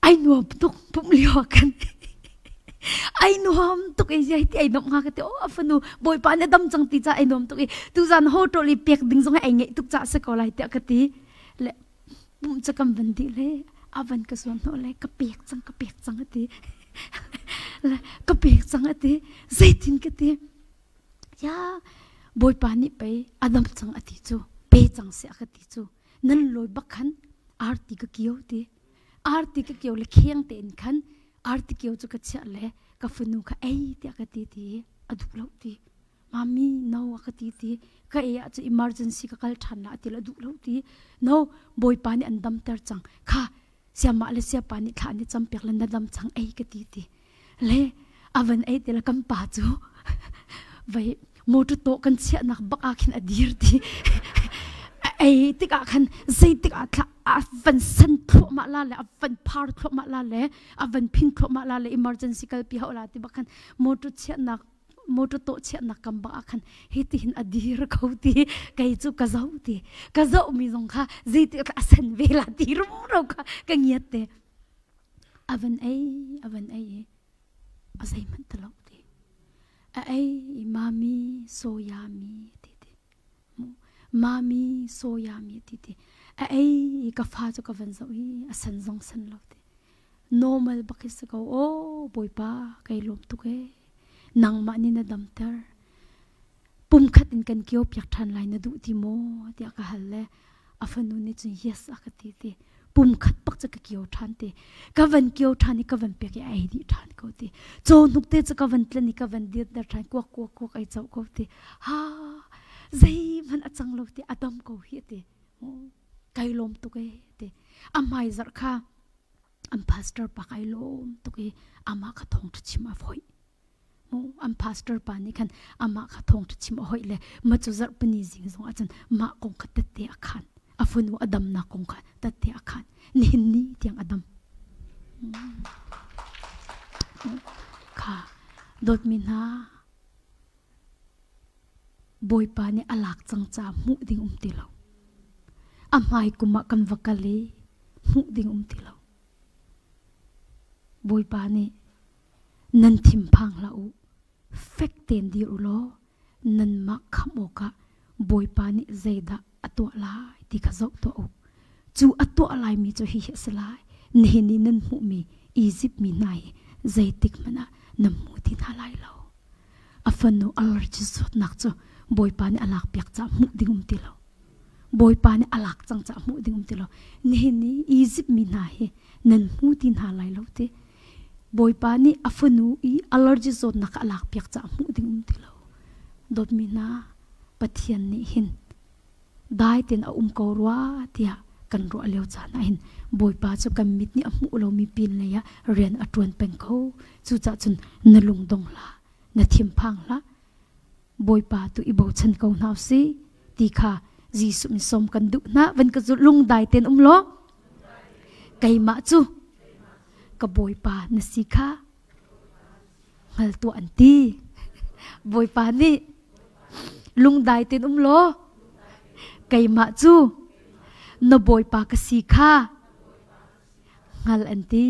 ไอ้หนุ่มตุกปุ่มเลี้ยวกันไอ้หนุ่มตุกไอ้ยัยที่ไอ้หนุ่มหากติโอ้ฟันูบอยปานเนี่ยดำจังตีจ้าไอ้หนุ่มตุกไอ้ตุจันโฮโตลีเปียกดึงส่งไอ้เงี้ยตุกจ้าสกอลไล่เตะกติเละปุ่มจะกำบันดีเลยอาวันก็ส่วนโนเลยกระเปียกจังกติกระเปียกจังติเซตินกติยาบอยปานี่ไปอดัมจังอติจูเปจังเสียกติจูนั่นลอยบักขันอาร์ติกเกียวติอาร์ติกเกียวเลยเคียงเต็นขันอาร์ติกเกียวจูกเชะเลยกับฟนูค่ะเอ้ยเตียกติติอดุกเลาติมามีนาวกติติก็เออจะ emergency ก็กัลทันละติละดุกเลาตินาวบอยปานี่อันดัมเตอร์จังค่ะเสียมาเลเซียปานี่ท่านี่จำเปียกลันดัมจังเอ้ยกติติเล่อวันเอ้ยติละกำปาจูไว้โมตุโตกันเสียนักบักอาคินอดีร์ทีไอ้ติกอาคันใจติกอาทะวันสันครมาลาเลวันพาร์ครมาลาเลวันพินครมาลาเล emergency กัลปีเขาลาติบักคันโมตุเสียนักโมตุโตเสียนักกำบักอาคันเฮติหินอดีร์เขาทีไก่จูกะเจ้าทีกะเจ้ามีสงค่ะใจติกอาสันเวลาทีรุ่มเราค่ะกังเงียดเตวันเอ้อะไรมันตลกทีไอ้มามีโซยามีทีมามีโซยามีทีไอ้กาฟาจุกวันจะอีสันจงสันลกที normal บักสกาวโอ้บอยป้าไก่ลมตุกนางมานี่นะดัมเตอร์ปุ่มขัดอินกันเกี่ยวเปียกทันไลน์นะดูทีโมเดียกหันเลยอาฟันนูนี่จุน yes อักทีปุ่มขัดปักจะเกี่ยวทันทีกับวันเกี่ยวทันนี่กับวันเปียกไอ้ดีทันก็ทีโจนุกเตจะกับวันเล่นนี่กับวันเดียดเดินทันกวักไอ้เจ้าก็ทีฮ่าใจมันอัจังโลทีอดัมก็เฮียทีไก่ลมตุกทีอาไม่จัดค่ะอันพาสเตอร์ปากไก่ลมตุกอามาขัดทงชิมาฟอยอันพาสเตอร์ปานี่คันอามาขัดทงชิมาหอยเลยมาจุจัดปนิจิงสงอาจารย์มาคงขัดเตะอาคันอาฟันว่าอดัมนักคงขัดเตะอาคันนี่ที่ยังอดัมค่ะโดดมินาบอยปานี่อลักจังจามุดิ่งติลาวอาไม่กุมากันวักเลมุดิ่งติลาวบอยปานี่นันทิมพังลาวเฟกเตนดีอุโลนันมักขโมกะบอยปานี่ใจดะอตัวลายที่ขจกตัวอุจูอตัวลายมีจูฮิสลายนี่นันมุมีอียิปต์มีนายใจติกมันนำมุตินาลายเราอฟันโนอัลลจิสุดนักจูบอยปานี่อลักเปียกจามุดิ่งติลาวบอยปานี่อลักจังจามุดิ่งติลาวนี่อียิปต์มีนายนันมุตินาลายเราเตบอยปานี่อฟันูอีอัลลจิสุดนักอลักเปียกจามุดิ่งติลาวดดมินาปะเทียนนี่หินได้เต็นอากอรัวเตียกันรัวเลี้ยวจานหินบอยปาจูกันมิดนี่อมุเรามีปีนเลยะเรียนอตวนเป็นเขาจูจ่าจนนลุงดงละนทิมพังละบอยปาตุอีโบชันเขาหนาวสิตีค่ะจีสุมิสมกันดุนะวันก็จุลุงได้เต็นโลไก่มาจูกับบอยปานสิค่ะ ngal tu anti boy pa ni lung dai tin lo kai ma chu no boy pa ka si kha ngal anti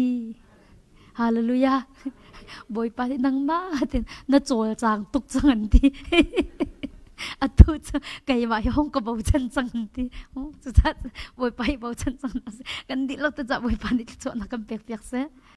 hallelujah boy pa ni nang ma tin na chol chang tuk chang anti atu kai ma hong ko bau chan chang anti chu cha boy pa bau chan chang kan di lo ta boy pa ni chu na kam pek pek se